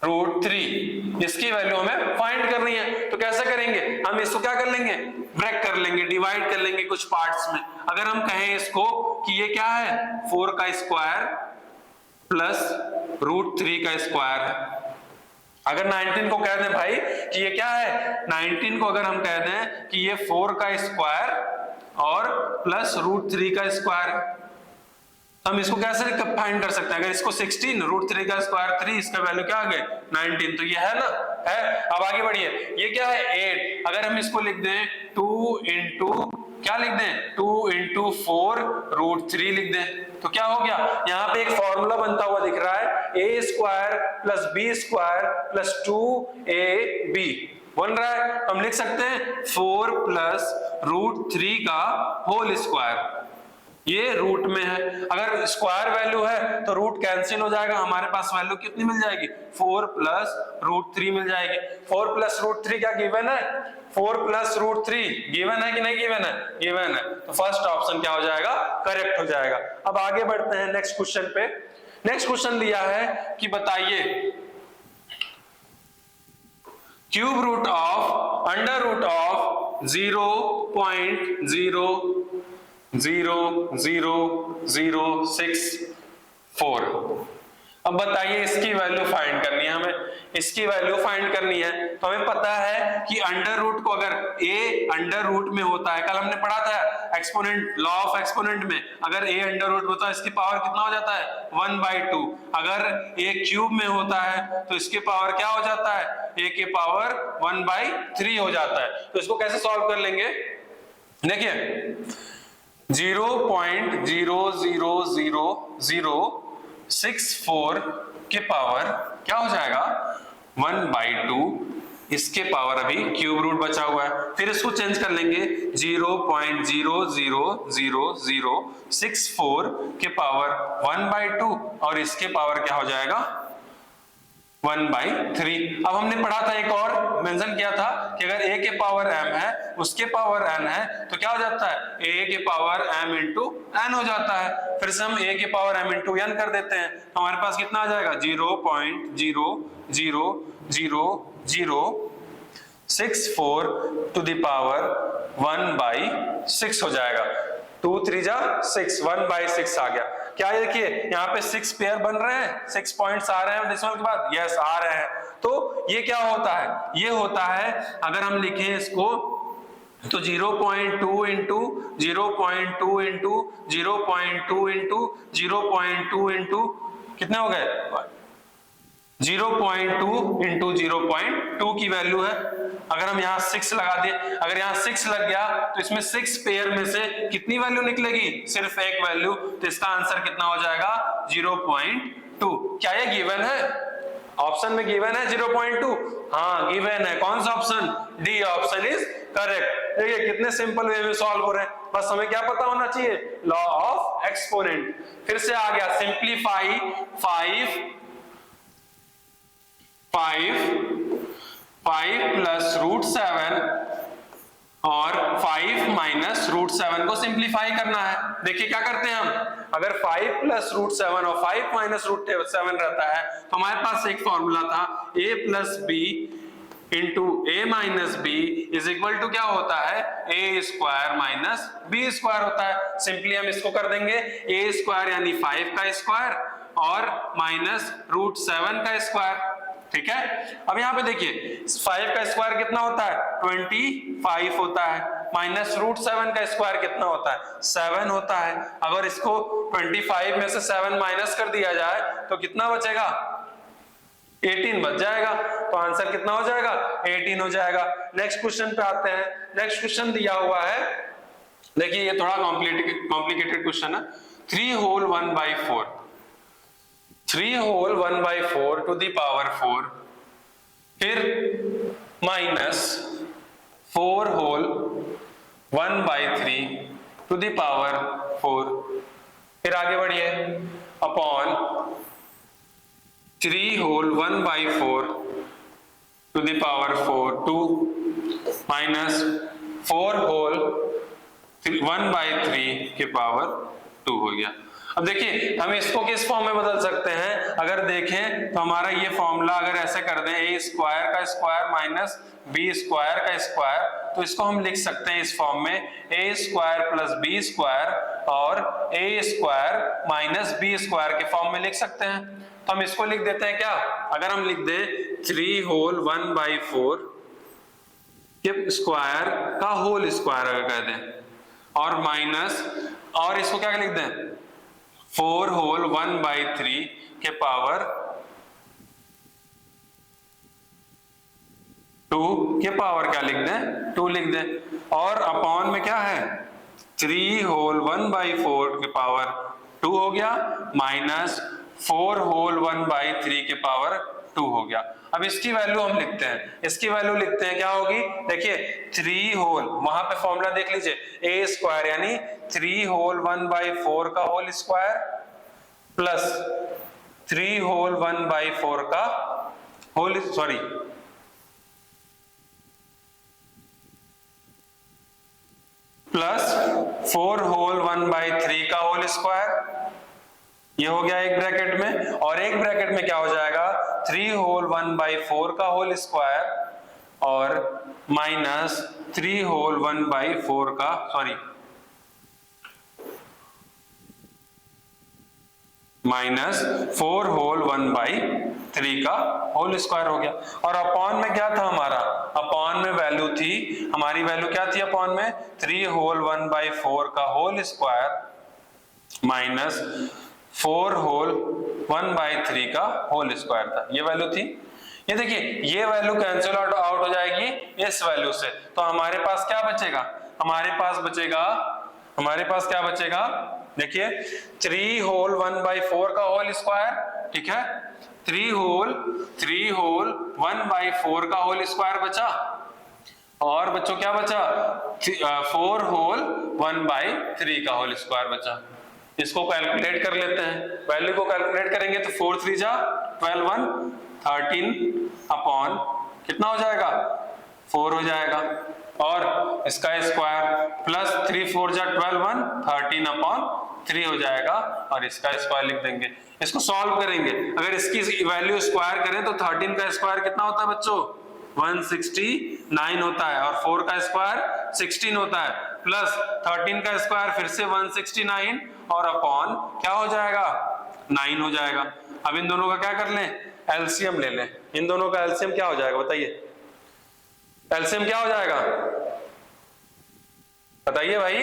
8√3, इसकी वैल्यू हमें फाइंड करनी है। तो कैसे करेंगे, हम इसको क्या कर लेंगे, ब्रेक कर लेंगे, डिवाइड कर लेंगे कुछ पार्ट्स में। अगर हम कहें इसको कि ये क्या है, 4 का स्क्वायर प्लस √3 का स्क्वायर है। अगर 19 को कह दें भाई कि ये क्या है, 19 को अगर हम कह दें कि ये 4 का स्क्वायर और प्लस √3 का स्क्वायर है, हम इसको कैसे फाइंड कर सकते हैं। अगर इसको 16 √3 का स्क्वायर 3, इसका वैल्यू क्या आ गए 19, तो ये है ना, है। अब आगे बढ़िए, ये क्या है 8, अगर हम इसको लिख दें 2 इंटू क्या लिख दें, 2 इंटू 4 √3 लिख दें, तो क्या हो गया, यहाँ पे एक फॉर्मूला बनता हुआ दिख रहा है, a square plus b square plus 2ab बन रहा है। हम लिख सकते हैं 4 प्लस √3 का होल स्क्वायर, ये रूट में है। अगर स्क्वायर वैल्यू है तो रूट कैंसिल हो जाएगा, हमारे पास वैल्यू कितनी मिल जाएगी, 4 प्लस √3 मिल जाएगी। 4 प्लस √3 क्या गिवन है, 4 प्लस √3 गिवन है कि नहीं गिवन है, गिवन है। तो फर्स्ट ऑप्शन क्या हो जाएगा, करेक्ट हो जाएगा। अब आगे बढ़ते हैं नेक्स्ट क्वेश्चन पे। नेक्स्ट क्वेश्चन दिया है कि बताइए cube root of under root of 0.00064। अब बताइए इसकी वैल्यू फाइंड करनी है हमें, इसकी वैल्यू फाइंड करनी है। तो हमें पता है कि अंडर रूट को अगर a अंडर रूट में होता है, कल हमने पढ़ा था एक्सपोनेंट, लॉ ऑफ एक्सपोनेंट में, अगर a अंडर रूट होता है इसकी पावर कितना हो जाता है 1/2। अगर a क्यूब में होता है तो इसके पावर क्या हो जाता है, a के पावर 1/3 हो जाता है। तो इसको कैसे सॉल्व कर लेंगे, देखिए 0.00064 के पावर क्या हो जाएगा 1/2, इसके पावर अभी क्यूब रूट बचा हुआ है, फिर इसको चेंज कर लेंगे 0.00064 के पावर 1/2 और इसके पावर क्या हो जाएगा 1/3। अब हमने पढ़ा था, एक और मेंशन किया था कि अगर a के पावर m है उसके पावर n है तो क्या हो जाता है a के पावर m इंटू n हो जाता है। फिर से हम a के पावर m इंटू n कर देते हैं तो हमारे पास कितना आ जाएगा 0.00064 टू द पावर 1/6 हो जाएगा। 2 3 जा 6, 1/6 आ गया। क्या ये देखिए यहाँ पे 6 पेयर बन रहे हैं, 6 पॉइंट्स आ रहे हैं डेसिमल के बाद, यस आ रहे हैं। तो ये क्या होता है, ये होता है अगर हम लिखें इसको तो 0.2 इंटू 0.2 इंटू 0.2 इंटू 0.2 इंटू कितने हो गए 0.2 इंटू 0.2 की वैल्यू है। अगर हम यहाँ 6 लगा दिए, अगर यहाँ 6 लग गया तो इसमें 6 पेयर में से कितनी वैल्यू निकलेगी, सिर्फ एक वैल्यू, तो इसका आंसर कितना हो जाएगा 0.2। क्या ये गिवन है, ऑप्शन में गिवन है 0.2, हाँ गिवन है। कौन सा option, D option is correct. देखिए कितने सिंपल वे में सॉल्व हो रहे हैं, बस हमें क्या पता होना चाहिए, लॉ ऑफ एक्सपोनेंट। फिर से आ गया सिंप्लीफाई 5 प्लस रूट 7 और 5 माइनस रूट 7 को सिंप्लीफाई करना है। देखिए क्या करते हैं हम, अगर 5 प्लस रूट 7 और 5 माइनस रूट 7 रहता है तो हमारे पास एक फॉर्मूला था a plus B into A minus B is equal to क्या होता है A square minus B square होता है। सिंपली हम इसको कर देंगे ए स्क्वायर यानी 5 का स्क्वायर और माइनस रूट 7 का स्क्वायर, ठीक है। अब यहाँ पे देखिए 5 का स्क्वायर कितना होता है 25 होता है, माइनस रूट 7 का स्क्वायर कितना होता है 7 होता है। अगर इसको 25 में से 7 माइनस कर दिया जाए तो कितना बचेगा 18 बच जाएगा, तो आंसर कितना हो जाएगा 18 हो जाएगा। नेक्स्ट क्वेश्चन पे आते हैं। नेक्स्ट क्वेश्चन दिया हुआ है, देखिए ये थोड़ा कॉम्प्लिकेटेड क्वेश्चन है। 3 होल 1/4 टू द पावर 4, फिर minus 4 whole 1/3 to the power 4, फिर आगे बढ़िए upon 3 whole 1/4 to the power 4 2 minus 4 whole 1/3 के पावर 2 हो गया। अब देखिए हम इसको किस फॉर्म में बदल सकते हैं, अगर देखें तो हमारा ये फॉर्मूला अगर ऐसे कर दें ए स्क्वायर का स्क्वायर माइनस बी स्क्वायर का स्क्वायर, तो इसको हम लिख सकते हैं इस फॉर्म में ए स्क्वायर प्लस बी स्क्वायर और ए स्क्वायर माइनस बी स्क्वायर के फॉर्म में लिख सकते हैं। तो हम इसको लिख देते हैं क्या, अगर हम लिख दें 3 होल 1/4 के स्क्वायर का होल स्क्वायर अगर कह दें और माइनस, और इसको क्या लिख दें 4 होल 1/3 के पावर 2 के पावर क्या लिख दें 2 लिख दें, और अपॉन में क्या है 3 होल 1/4 के पावर 2 हो गया माइनस 4 होल 1/3 के पावर 2 हो गया। अब इसकी वैल्यू हम लिखते हैं, इसकी वैल्यू लिखते हैं क्या होगी, देखिए 3 होल, वहां पे फॉर्मूला देख लीजिए ए स्क्वायर यानी 3 होल 1/4 का होल स्क्वायर प्लस 3 होल 1/4 का होल प्लस 4 होल 1/3 का होल स्क्वायर, ये हो गया एक ब्रैकेट में, और एक ब्रैकेट में क्या हो जाएगा 3 होल 1/4 का होल स्क्वायर और माइनस 3 होल 1/4 का माइनस 4 होल 1/3 का होल स्क्वायर हो गया। और अपॉन में क्या था हमारा, अपॉन में वैल्यू थी हमारी, वैल्यू क्या थी अपॉन में 3 होल 1/4 का होल स्क्वायर माइनस 4 होल 1/3 का होल स्क्वायर था, ये वैल्यू थी। ये देखिए ये वैल्यू कैंसिल आउट हो जाएगी इस वैल्यू से, तो हमारे पास क्या बचेगा, हमारे पास बचेगा हमारे पास क्या बचेगा, देखिए 3 होल 1/4 का होल स्क्वायर, ठीक है, 3 होल 1/4 का होल स्क्वायर बचा, और बच्चों क्या बचा, 4 होल 1/3 का होल स्क्वायर बचा। इसको कैलकुलेट कर लेते हैं, वैल्यू को कैलकुलेट करेंगे तो 4 3 जा 12 1 13 अपॉन कितना हो जाएगा 4 हो जाएगा, और इसका स्क्वायर प्लस 3 4 जा 12 1 13 अपॉन 3 हो जाएगा, और इसका स्क्वायर लिख देंगे। इसको सॉल्व करेंगे, अगर इसकी वैल्यू स्क्वायर करें तो 13 का स्क्वायर कितना होता है बच्चों 169 होता है, और 4 का स्क्वायर 16 होता है, प्लस 13 का स्क्वायर फिर से 169 और अपॉन क्या हो जाएगा 9 हो जाएगा। अब इन दोनों का क्या कर लें, एलसीएम ले लें। इन दोनों का एलसीएम क्या हो जाएगा बताइए, एलसीएम क्या हो जाएगा बताइए भाई,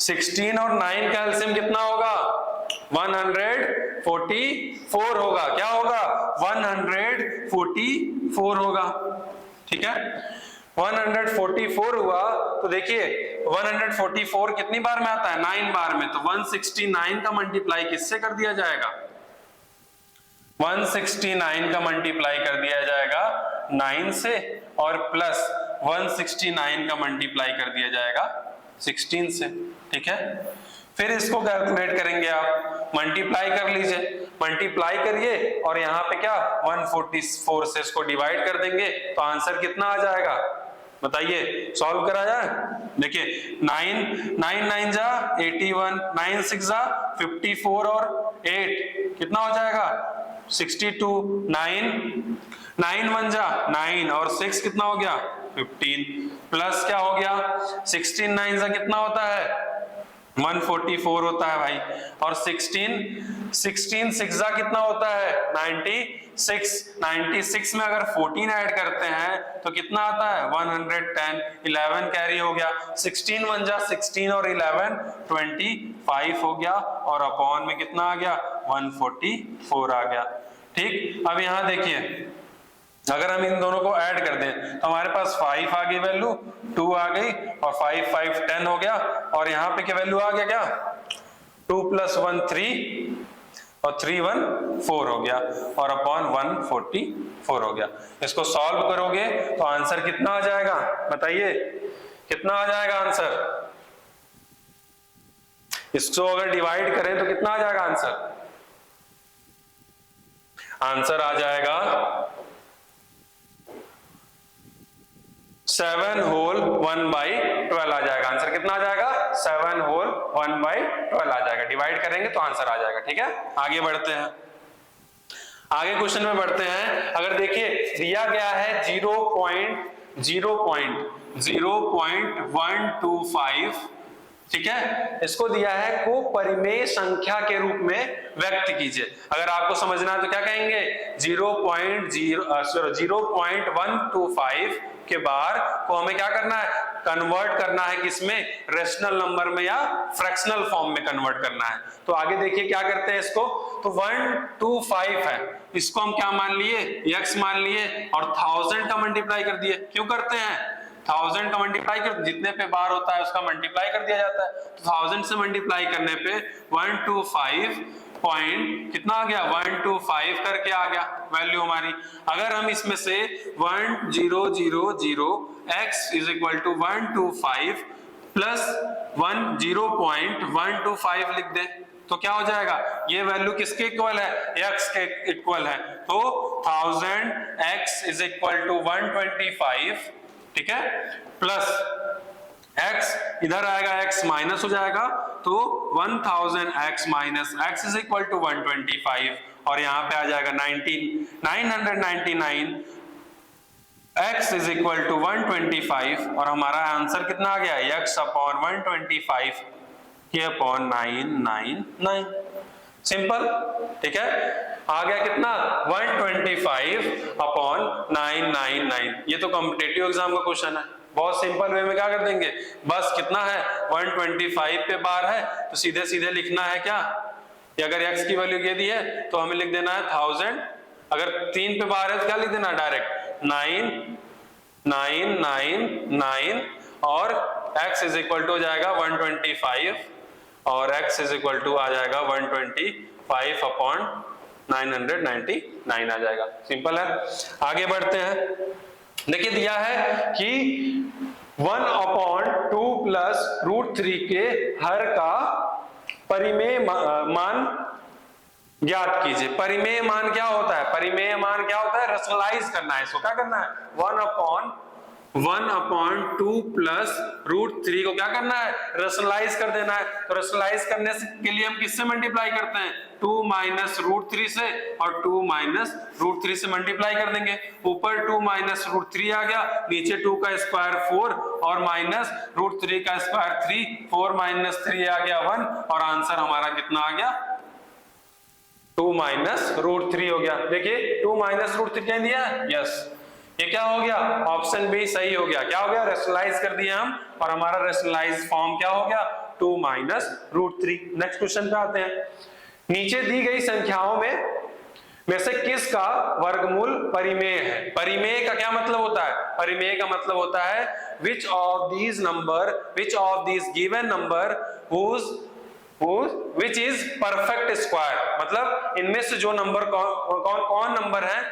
16 और 9 का एलसीएम कितना होगा 144 होगा, क्या होगा 144 होगा, ठीक है। 144 हुआ तो देखिए 144 कितनी बार में आता है 9 बार में, तो 169 का मल्टीप्लाई किससे कर दिया जाएगा, 169 का मल्टीप्लाई कर दिया जाएगा 9 से, और प्लस 169 का मल्टीप्लाई कर दिया जाएगा 16 से, ठीक है। फिर इसको कैलकुलेट करेंगे, आप मल्टीप्लाई कर लीजिए, मल्टीप्लाई करिए और यहाँ पे क्या 144 से इसको डिवाइड कर देंगे तो आंसर कितना आ जाएगा बताइए, सॉल्व करा जाए। देखिए 9 9 जा 81, 9 6 जा 54 और 8 कितना हो जाएगा 62, 9 1 जा 9 और 6 कितना हो गया 15, प्लस क्या हो गया 16 9 जा कितना होता है 144 होता है भाई, और 16 6 जा कितना होता है 96 में अगर 14 ऐड करते हैं तो कितना आता है 110, 11 कैरी हो गया, 16 1 जा 16 और 11 25 हो गया, और अपॉन में कितना आ गया 144 आ गया, ठीक। अब यहां देखिए अगर हम इन दोनों को ऐड कर दें तो हमारे पास 5 आ गई वैल्यू, 2 आ गई, और 5 5 10 हो गया, और यहाँ पे क्या वैल्यू आ गया क्या 2 + 1 3 और 3 1 4 हो गया, और अपॉन 144 हो गया। इसको सॉल्व करोगे तो आंसर कितना आ जाएगा बताइए, कितना आ जाएगा आंसर, इसको अगर डिवाइड करें तो कितना आ जाएगा आंसर, आंसर आ जाएगा 7 होल 1/12 आ जाएगा, आंसर कितना आ जाएगा 7 होल 1/12 आ जाएगा, डिवाइड करेंगे तो आंसर आ जाएगा, ठीक है। आगे बढ़ते हैं, आगे क्वेश्चन में बढ़ते हैं। अगर देखिए दिया गया है 0.125, ठीक है, इसको दिया है को परिमेय संख्या के रूप में व्यक्त कीजिए। अगर आपको समझना है तो क्या कहेंगे 0.125 के बार को हमें क्या करना है कन्वर्ट करना है, किसमें रेशनल नंबर में या फ्रैक्शनल फॉर्म में कन्वर्ट करना है। तो आगे देखिए क्या करते हैं इसको, तो 125 है, इसको हम क्या मान लिए x मान लिए, और 1000 का मल्टीप्लाई कर दिए। क्यों करते हैं 1000 का मल्टीप्लाई कर, जितने पे बार होता है उसका मल्टीप्लाई कर दिया जाता है, तो 1000 से मल्टीप्लाई करने पे 125 पॉइंट कितना आ गया 125 करके आ गया वैल्यू हमारी। अगर हम इसमें से 1000 x is equal to 125 plus 0.125 लिख दे तो क्या हो जाएगा, ये वैल्यू किसके इक्वल है x के इक्वल है, तो 1000 x इज इक्वल टू 125, ठीक है, प्लस x इधर आएगा x माइनस हो जाएगा तो 1000x minus x is equal to 125, और यहाँ पे आ जाएगा 999 x इज इक्वल टू 125, और हमारा आंसर कितना आ गया x अपॉन 125 के अपॉन 999, सिंपल, ठीक है। आ गया कितना 125 अपॉन 999। ये तो कॉम्पिटिटिव एग्जाम का क्वेश्चन है, बहुत सिंपल वे में क्या कर देंगे, बस कितना है 125 पे बार है तो सीधे सीधे लिखना है क्या, कि अगर x की वैल्यू ये दी है तो हमें लिख देना है 1000, अगर 3 पे बार है तो क्या लिख देना डायरेक्ट 9999 और x इज इक्वल टू हो जाएगा 125 और x इज इक्वल टू आ जाएगा 125 अपॉन 999 आ जाएगा। सिंपल है। आगे बढ़ते हैं। देखिए दिया है कि 1 अपॉन 2 प्लस रूट 3 के हर का परिमेय मान ज्ञात कीजिए। परिमेय मान क्या होता है? परिमेय मान क्या होता है? रैशनलाइज करना है इसको। क्या करना है? 1 अपॉन 2 प्लस रूट 3 को क्या करना है? रैशनलाइज कर देना है। तो रैशनलाइज करने के लिए हम किससे मल्टीप्लाई करते हैं? 2 माइनस रूट 3 से और 2 माइनस रूट 3 से मल्टीप्लाई कर देंगे। ऊपर 2 माइनस रूट 3 आ गया, नीचे 2 का स्क्वायर 4 और माइनस रूट 3 का स्क्वायर 3, 4 माइनस 3 आ गया 1 और आंसर हमारा कितना आ गया? 2 माइनस रूट 3 हो गया। देखिए 2 माइनस रूट 3 क्या दिया है? यस, ये क्या हो गया? ऑप्शन बी सही हो गया। क्या हो गया? रैशनलाइज कर दिया हम और हमारा रैशनलाइज फॉर्म क्या हो गया? 2 माइनस रूट 3। नेक्स्ट क्वेश्चन पे आते हैं। नीचे दी गई संख्याओं में से किसका वर्गमूल परिमेय है? परिमेय का क्या मतलब होता है? परिमेय का मतलब होता है which of these given number which is perfect square, मतलब इनमें से जो नंबर कौन नंबर है,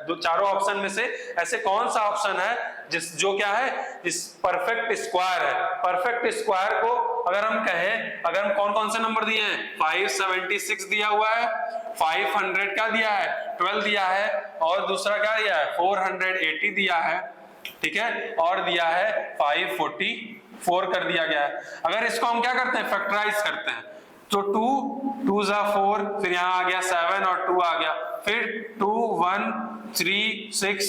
दो चारों ऑप्शन में से ऐसे कौन सा ऑप्शन है जो क्या है? इस परफेक्ट स्क्वायर है। परफेक्ट स्क्वायर को अगर हम कहें, अगर हम कौन कौन से नंबर दिए हैं? 576 दिया हुआ है, 500 का दिया है, 12 दिया है और दूसरा क्या दिया है? 480 दिया है, ठीक है, और दिया है 544 कर दिया गया है। अगर इसको हम क्या करते हैं? फैक्टराइज करते हैं। तो 2 जा 4, फिर यहां आ गया 7 और 2 आ गया, फिर 2 1 3 6,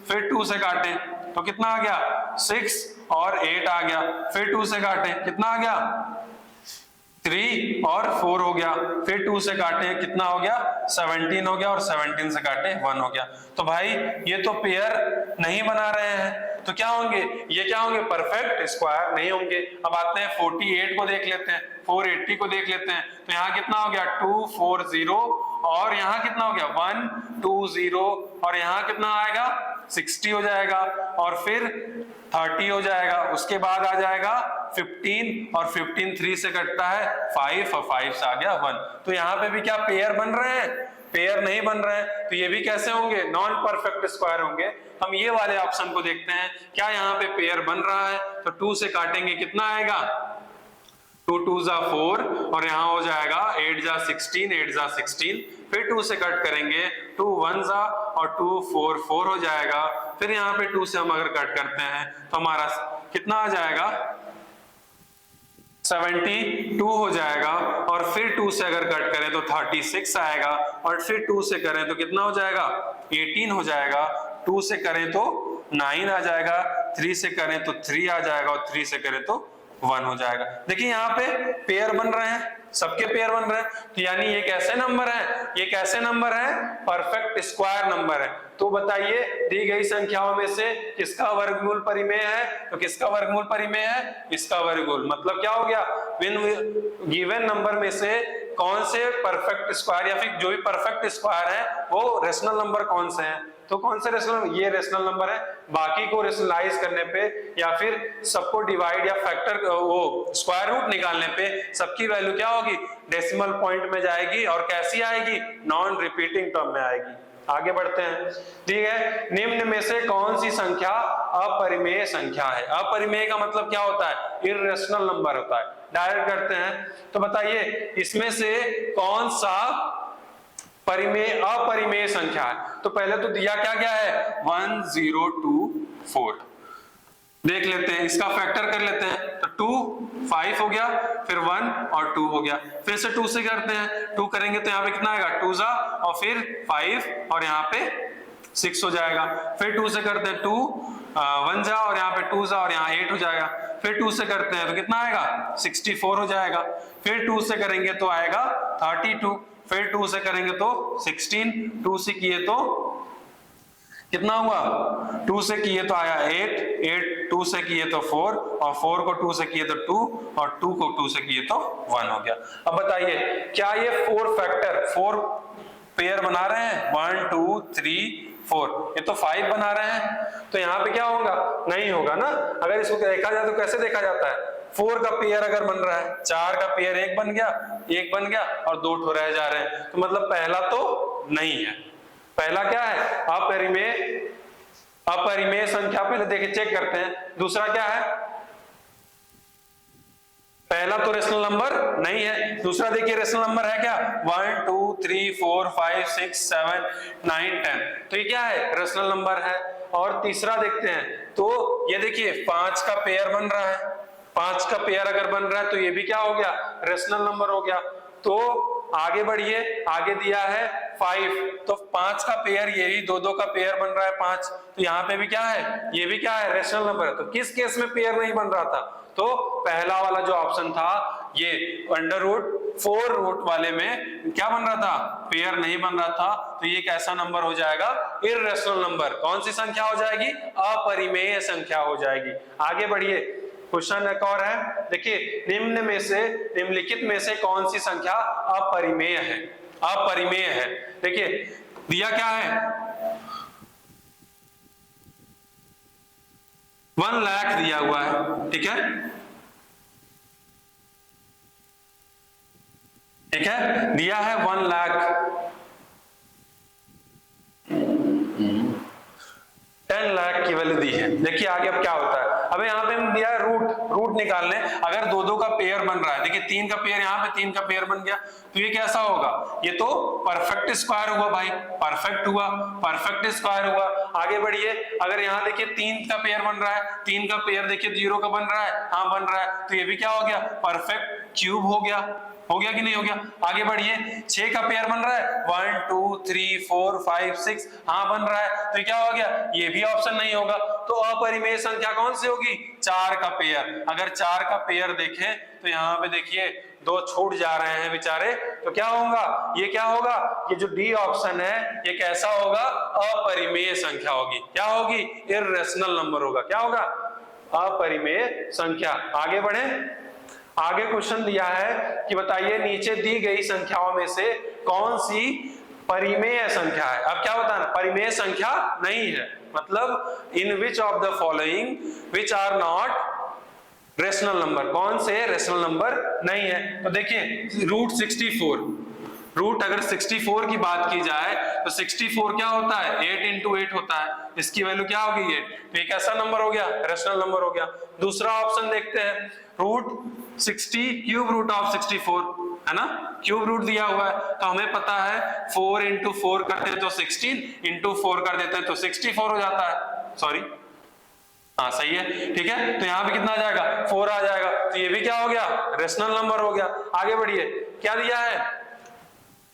फिर 2 से काटे तो कितना आ गया? 6 और 8 आ गया, फिर 2 से काटे कितना आ गया? 3 और 4 हो गया, फिर 2 से काटे कितना हो गया? 17 हो गया और 17 से काटे 1 हो गया। तो भाई ये तो पेयर नहीं बना रहे हैं, तो क्या होंगे? ये क्या होंगे? परफेक्ट स्क्वायर नहीं होंगे। अब आते हैं 48 को देख लेते हैं, 480 को देख लेते हैं। तो यहाँ कितना हो गया? 240 और यहाँ कितना हो गया? 120 और यहाँ कितना आएगा? 60 हो जाएगा और फिर 30 हो जाएगा। उसके बाद आ जाएगा 15 और 15 3 से कटता है 5 और 5 से आ गया 1। तो यहाँ पे भी क्या पेयर बन रहे हैं? पेयर नहीं बन रहे हैं। तो ये भी कैसे होंगे? नॉन परफेक्ट स्क्वायर होंगे। हम ये वाले ऑप्शन को देखते हैं, क्या यहाँ पे पेयर बन रहा है? तो 2 से काटेंगे कितना आएगा? 2 2 जा 4 और यहाँ हो जाएगा 8 जा 16, 8 जा 16, फिर 2 से कट करेंगे 2 1 जा और 2 4 4 हो जाएगा। फिर यहाँ पे 2 से हम अगर कट करते हैं तो हमारा कितना आ जाएगा? 72 हो जाएगा और फिर 2 से अगर कट करें तो 36 आएगा और फिर 2 से करें तो कितना हो जाएगा? 18 हो जाएगा। 2 से करें तो 9 आ जाएगा, 3 से करें तो 3 आ जाएगा और 3 से करें तो 1 हो जाएगा। देखिए यहाँ पे पेयर बन रहे हैं, सबके पेयर बन रहे हैं। तो यानी ये कैसे नंबर है? ये कैसे नंबर है? परफेक्ट स्क्वायर नंबर है। तो बताइए दी गई संख्याओं में से किसका वर्गमूल परिमेय है? तो किसका वर्गमूल परिमेय है? इसका वर्गमूल। मतलब क्या हो गया? गिवन नंबर में से कौन से परफेक्ट स्क्वायर या फिर जो भी परफेक्ट स्क्वायर है वो रेशनल नंबर कौन से हैं? तो कौन से रेशनल? ये रेशनल नंबर है। बाकी को रेशनलाइज करने पे या फिर सबको डिवाइड या फैक्टर वो स्क्वायर रूट निकालने पे सबकी वैल्यू क्या होगी? डेसिमल पॉइंट में जाएगी और कैसी आएगी? नॉन रिपीटिंग टर्म में आएगी। आगे बढ़ते हैं। ठीक है, निम्न में से कौन सी संख्या अपरिमेय संख्या है? अपरिमेय का मतलब क्या होता है? इर्रेशनल नंबर होता है। डायरेक्ट करते हैं तो बताइए इसमें से कौन सा अपरिमेय संख्या है? तो पहले तो दिया क्या क्या है? 1024। देख लेते हैं, इसका फैक्टर कर लेते हैं। तो 2 5 हो गया, फिर 1 और 2 हो गया। फिर से 2 से करते हैं, 2 करेंगे तो यहाँ पे कितना आएगा? 2 जा और फिर 5 और यहाँ पे 6 हो जाएगा। फिर 2 से करते हैं 2 1 जा और यहाँ पे 2 जा और यहाँ 8 हो जाएगा। फिर 2 से करते हैं तो कितना आएगा? 64 हो जाएगा। फिर 2 से करेंगे तो आएगा 32। फिर 2 से करेंगे तो 16, 2 से किए तो कितना हुआ? 2 से किए तो आया 8, 2 से किए तो 4 और 4 को 2 से किए तो 2 और 2 को 2 से किए तो 1 हो गया। अब बताइए क्या ये 4 पेयर बना रहे हैं? 1 2 3 4, ये तो 5 बना रहे हैं। तो यहाँ पे क्या होगा? नहीं होगा ना। अगर इसको देखा जाए तो कैसे देखा जाता है? 4 का पेयर अगर बन रहा है, 4 का पेयर एक बन गया और 2 ठो रह जा रहे हैं, तो मतलब पहला तो नहीं है। पहला क्या है? अपरिमेय संख्या। पहले देखिए चेक करते हैं। दूसरा क्या है? पहला तो रेशनल नंबर नहीं है। दूसरा देखिए रेशनल नंबर है क्या? 1 2 3 4 5 6 7 9 10, तो ये क्या है? रेशनल नंबर है। और तीसरा देखते हैं, तो ये देखिए 5 का पेयर बन रहा है। 5 का पेयर अगर बन रहा है तो ये भी क्या हो गया? रेशनल नंबर हो गया। तो आगे बढ़िए, आगे दिया है 5, तो 5 का पेयर, ये भी 2 2 का पेयर बन रहा है 5, तो यहाँ पे भी क्या है? ये भी क्या है? रेशनल नंबर है। तो किस केस में पेयर नहीं बन रहा था? तो पहला वाला जो ऑप्शन था, ये अंडर रूट 4 रूट वाले में क्या बन रहा था? पेयर नहीं बन रहा था। तो ये कैसा नंबर हो जाएगा? Irrational number. कौन सी संख्या हो जाएगी? अपरिमेय संख्या हो जाएगी। आगे बढ़िए, क्वेश्चन एक और है। देखिए, निम्नलिखित में से कौन सी संख्या अपरिमेय है? अपरिमेय है। देखिए दिया क्या है? 1 लाख दिया हुआ है, ठीक है, ठीक है, दिया है 1 लाख, 10 लाख की वैल्यू दी है। देखिए आगे अब क्या होता है। अब यहाँ पे हम दिया है रूट निकालने। अगर 2 2 का पेयर बन रहा है, देखिए 3 का पेयर, यहाँ पे 3 का पेयर बन गया, तो ये कैसा होगा? ये तो परफेक्ट स्क्वायर हुआ भाई, परफेक्ट हुआ, परफेक्ट स्क्वायर हुआ। आगे बढ़िए, अगर यहाँ देखिए 3 का पेयर बन रहा है, 3 का पेयर देखिए 0 का बन रहा है, हाँ बन रहा है, तो ये भी क्या हो गया? परफेक्ट क्यूब हो गया। हो गया कि नहीं हो गया? आगे बढ़िए, 6 का पेयर बन रहा है, 1 2 3 4 5 6, हाँ बन रहा है, तो क्या हो गया? ये भी ऑप्शन नहीं होगा। तो अपरिमेय संख्या कौन सी होगी? 4 का पेयर। अगर 4 का पेयर देखें तो यहाँ पे देखिए 2 छूट जा रहे हैं बेचारे, तो क्या होगा? ये क्या होगा? ये जो डी ऑप्शन है, ये कैसा होगा? अपरिमेय संख्या होगी। क्या होगी? इर्रेशनल नंबर होगा। क्या होगा? अपरिमेय संख्या। आगे बढ़े, आगे क्वेश्चन दिया है कि बताइए नीचे दी गई संख्याओं में से कौन सी परिमेय संख्या है। अब क्या बताना? परिमेय संख्या नहीं है, मतलब in which of the following which are not rational number, कौन से रेशनल नंबर नहीं है। तो देखिए रूट 64, रूट अगर 64 की बात की जाए तो 64 क्या होता है? 8 into 8 होता है। इसकी वैल्यू क्या होगी? 8। तो ये कैसा नंबर हो गया? रेशनल नंबर हो गया। दूसरा ऑप्शन देखते हैं, रूट 60 क्यूब रूट ऑफ 64, है ना, क्यूब रूट दिया हुआ है, तो हमें पता है 4 into 4 करते हैं तो 16, into 4 कर देते हैं तो 64 हो जाता है। सॉरी, हाँ सही है, ठीक है। तो यहाँ पे कितना आ जाएगा? 4 आ जाएगा। तो ये भी क्या हो गया? रेशनल नंबर हो गया। आगे बढ़िए, क्या दिया है?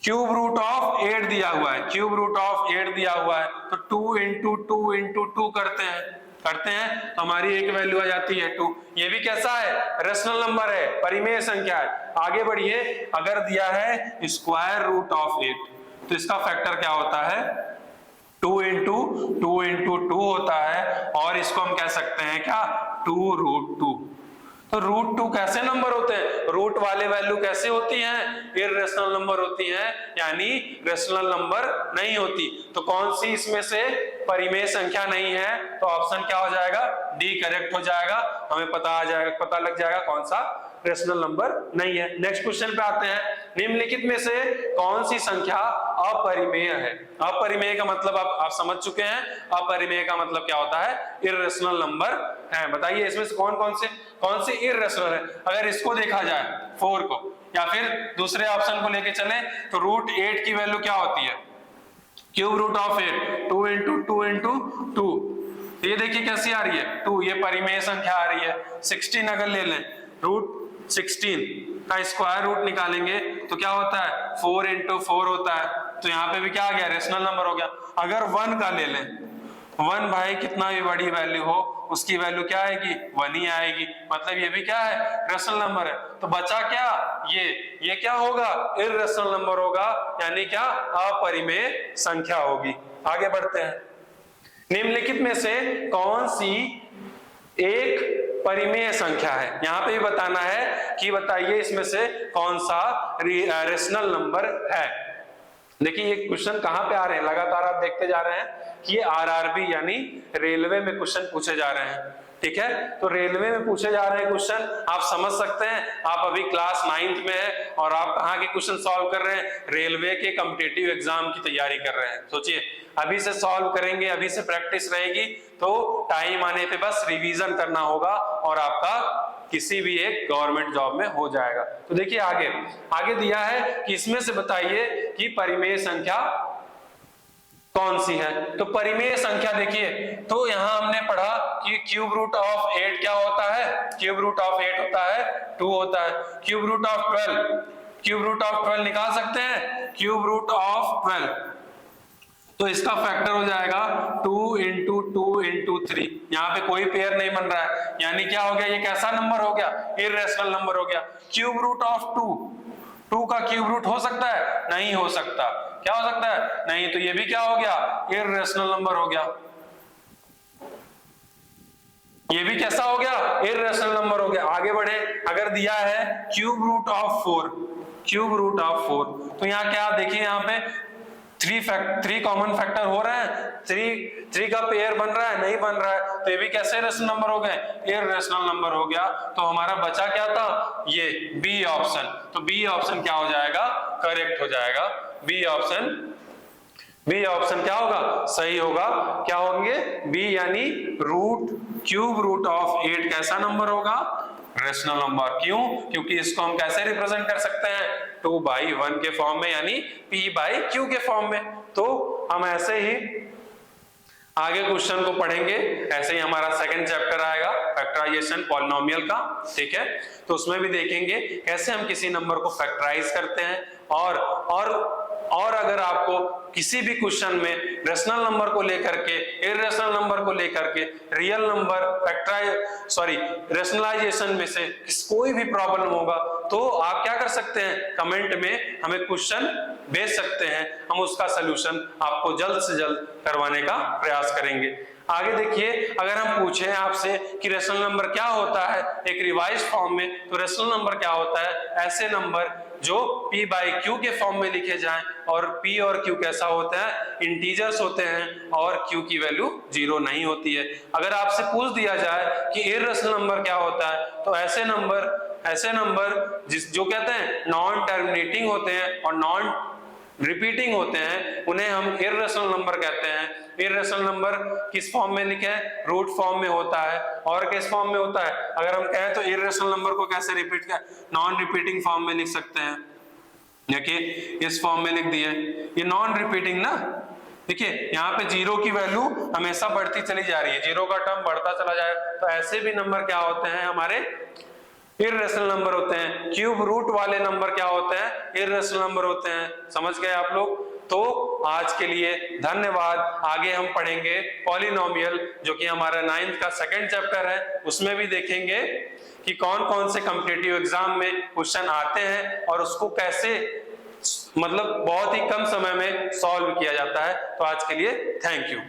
क्यूब रूट ऑफ 8 दिया हुआ है, क्यूब रूट ऑफ 8 दिया हुआ है, तो 2 into 2 into 2 करते हैं तो हमारी एक वैल्यू आ जाती है 2। ये भी कैसा है? रेशनल नंबर है, परिमेय संख्या है। आगे बढ़िए, अगर दिया है स्क्वायर रूट ऑफ 8, तो इसका फैक्टर क्या होता है? 2 into 2 into 2 होता है, और इसको हम कह सकते हैं क्या? 2 रूट 2। तो रूट 2 कैसे नंबर होते हैं? रूट वाले वैल्यू कैसे होती हैं? इर्रेशनल नंबर होती हैं, यानी रेशनल नंबर नहीं होती। तो कौन सी इसमें से परिमेय संख्या नहीं है? तो ऑप्शन क्या हो जाएगा? डी करेक्ट हो जाएगा। हमें पता लग जाएगा कौन सा रेशनल नंबर नहीं है। नेक्स्ट क्वेश्चन पे आते हैं, निम्नलिखित में से कौन सी संख्या अपरिमेय है? अपरिमेय का मतलब आप समझ चुके हैं, अपरिमेय का मतलब क्या होता है? इर्रेशनल नंबर है। बताइए इसमें से कौन सी इर्रेशनल है? अगर इसको देखा जाए 4 को, या फिर दूसरे ऑप्शन को लेके चले तो रूट 8 की वैल्यू क्या होती है? Cube root of 8, 2 into 2 into 2। ये देखिए कैसी आ रही है? 2, ये परिमेय संख्या आ रही है। 16 अगर ले लें, रूट 16 का स्क्वायर रूट निकालेंगे तो क्या होता है? 4 into 4 होता है। तो यहाँ पे भी क्या आ गया? रेशनल नंबर हो गया। अगर 1 का ले लें, 1 भाई कितना भी बड़ी वैल्यू हो, उसकी वैल्यू क्या आएगी? 1 ही आएगी, मतलब ये भी क्या है? रेशनल नंबर है। तो बचा क्या? ये क्या होगा? इर्रेशनल नंबर होगा, यानी क्या? अपरिमेय संख्या होगी। आगे बढ़ते हैं, निम्नलिखित में से कौन सी एक परिमेय संख्या है? यहाँ पे भी बताना है कि बताइए इसमें से कौन सा रेशनल नंबर है। देखिए ये क्वेश्चन कहाँ पे आ रहे हैं, लगातार आप देखते जा रहे हैं कि ये आरआरबी यानी रेलवे में क्वेश्चन पूछे जा रहे हैं। ठीक है। तो रेलवे में पूछे जा रहे हैं क्वेश्चन, आप समझ सकते हैं। आप अभी क्लास 9th में है और आप कहाँ के क्वेश्चन सॉल्व कर रहे हैं? रेलवे के कॉम्पिटिटिव एग्जाम की तैयारी कर रहे हैं। सोचिए, अभी से सॉल्व करेंगे, अभी से प्रैक्टिस रहेगी, तो टाइम आने पे बस रिवीजन करना होगा और आपका किसी भी एक गवर्नमेंट जॉब में हो जाएगा। तो देखिए आगे दिया है कि इसमें से बताइए कि परिमेय संख्या कौन सी है। तो परिमेय संख्या देखिए, तो यहां हमने पढ़ा कि क्यूब रूट ऑफ 8 क्या होता है? क्यूब रूट ऑफ 8 होता है 2 होता है। क्यूब रूट ऑफ 12 निकाल सकते हैं। क्यूब रूट ऑफ 12, तो इसका फैक्टर हो जाएगा 2 इंटू 2 इंटू 3। यहाँ पे कोई पेयर नहीं बन रहा है, यानी क्या हो गया? ये कैसा नंबर हो गया? इर्रेशनल नंबर हो गया। क्यूब रूट ऑफ 2 का क्यूब रूट हो सकता है? नहीं हो सकता। क्या हो सकता है? नहीं। तो ये भी क्या हो गया? इर्रेशनल नंबर हो गया। ये भी कैसा हो गया? इर्रेशनल नंबर हो गया। आगे बढ़े, अगर दिया है क्यूब रूट ऑफ 4, तो यहाँ क्या देखिए, यहाँ पे 3 कॉमन फैक्टर हो रहे हैं, 3 का पेयर बन रहा है? नहीं बन रहा है। तो ये भी कैसे रेशनल नंबर हो गए? इर्रेशनल नंबर हो गया। तो हमारा बचा क्या था? ये बी ऑप्शन। तो बी ऑप्शन क्या हो जाएगा? करेक्ट हो जाएगा। बी ऑप्शन क्या होगा? सही होगा। क्या होंगे? बी यानी क्यूब रूट ऑफ 8 कैसा नंबर होगा? Rational number. क्यों? क्योंकि इसको हम कैसे रिप्रेजेंट कर सकते हैं? 2/1 के फॉर्म में, यानी p/q के फॉर्म में। तो हम ऐसे ही आगे क्वेश्चन को पढ़ेंगे। ऐसे ही हमारा सेकंड चैप्टर आएगा फैक्टराइजेशन पॉलिनोमियल का, ठीक है। तो उसमें भी देखेंगे कैसे हम किसी नंबर को फैक्टराइज करते हैं, और अगर आपको किसी भी क्वेश्चन में रेशनल नंबर को लेकर के, इर्रेशनल नंबर को लेकर के, रियल नंबर रेशनलाइजेशन में से कोई भी प्रॉब्लम होगा, तो आप क्या कर सकते हैं? कमेंट में हमें क्वेश्चन भेज सकते हैं, हम उसका सलूशन आपको जल्द से जल्द करवाने का प्रयास करेंगे। आगे देखिए, अगर हम पूछें आपसे कि रेशनल नंबर क्या होता है एक रिवाइज फॉर्म में, तो रेशनल नंबर क्या होता है? ऐसे नंबर जो p/q के फॉर्म में लिखे जाएं, और p और q कैसा होता है? इंटीजर्स होते हैं, और q की वैल्यू 0 नहीं होती है। अगर आपसे पूछ दिया जाए कि इर्रेशनल नंबर क्या होता है, तो ऐसे नंबर जो कहते हैं नॉन टर्मिनेटिंग होते हैं और नॉन रिपीटिंग होते हैं, उन्हें हम इर्रेशनल नंबर कहते हैं। इर्रेशनल नंबर किस फॉर्म में लिखे हैं? रूट फॉर्म में होता है। और किस फॉर्म में होता है? अगर हम कहें तो इर्रेशनल नंबर को कैसे रिपीट कर, नॉन रिपीटिंग फॉर्म में लिख सकते हैं। देखिए इस फॉर्म में लिख दिए, ये नॉन रिपीटिंग ना। देखिए यहाँ पे 0 की वैल्यू हमेशा बढ़ती चली जा रही है, 0 का टर्म बढ़ता चला जाए। तो ऐसे भी नंबर क्या होते हैं? हमारे इर्रेशनल नंबर होते हैं। क्यूब रूट वाले नंबर क्या होते हैं? इर्रेशनल नंबर होते हैं। समझ गए आप लोग? तो आज के लिए धन्यवाद। आगे हम पढ़ेंगे पॉलिनोमियल, जो कि हमारा 9th का सेकंड चैप्टर है। उसमें भी देखेंगे कि कौन कौन से कॉम्पिटिटिव एग्जाम में क्वेश्चन आते हैं और उसको कैसे बहुत ही कम समय में सॉल्व किया जाता है। तो आज के लिए थैंक यू।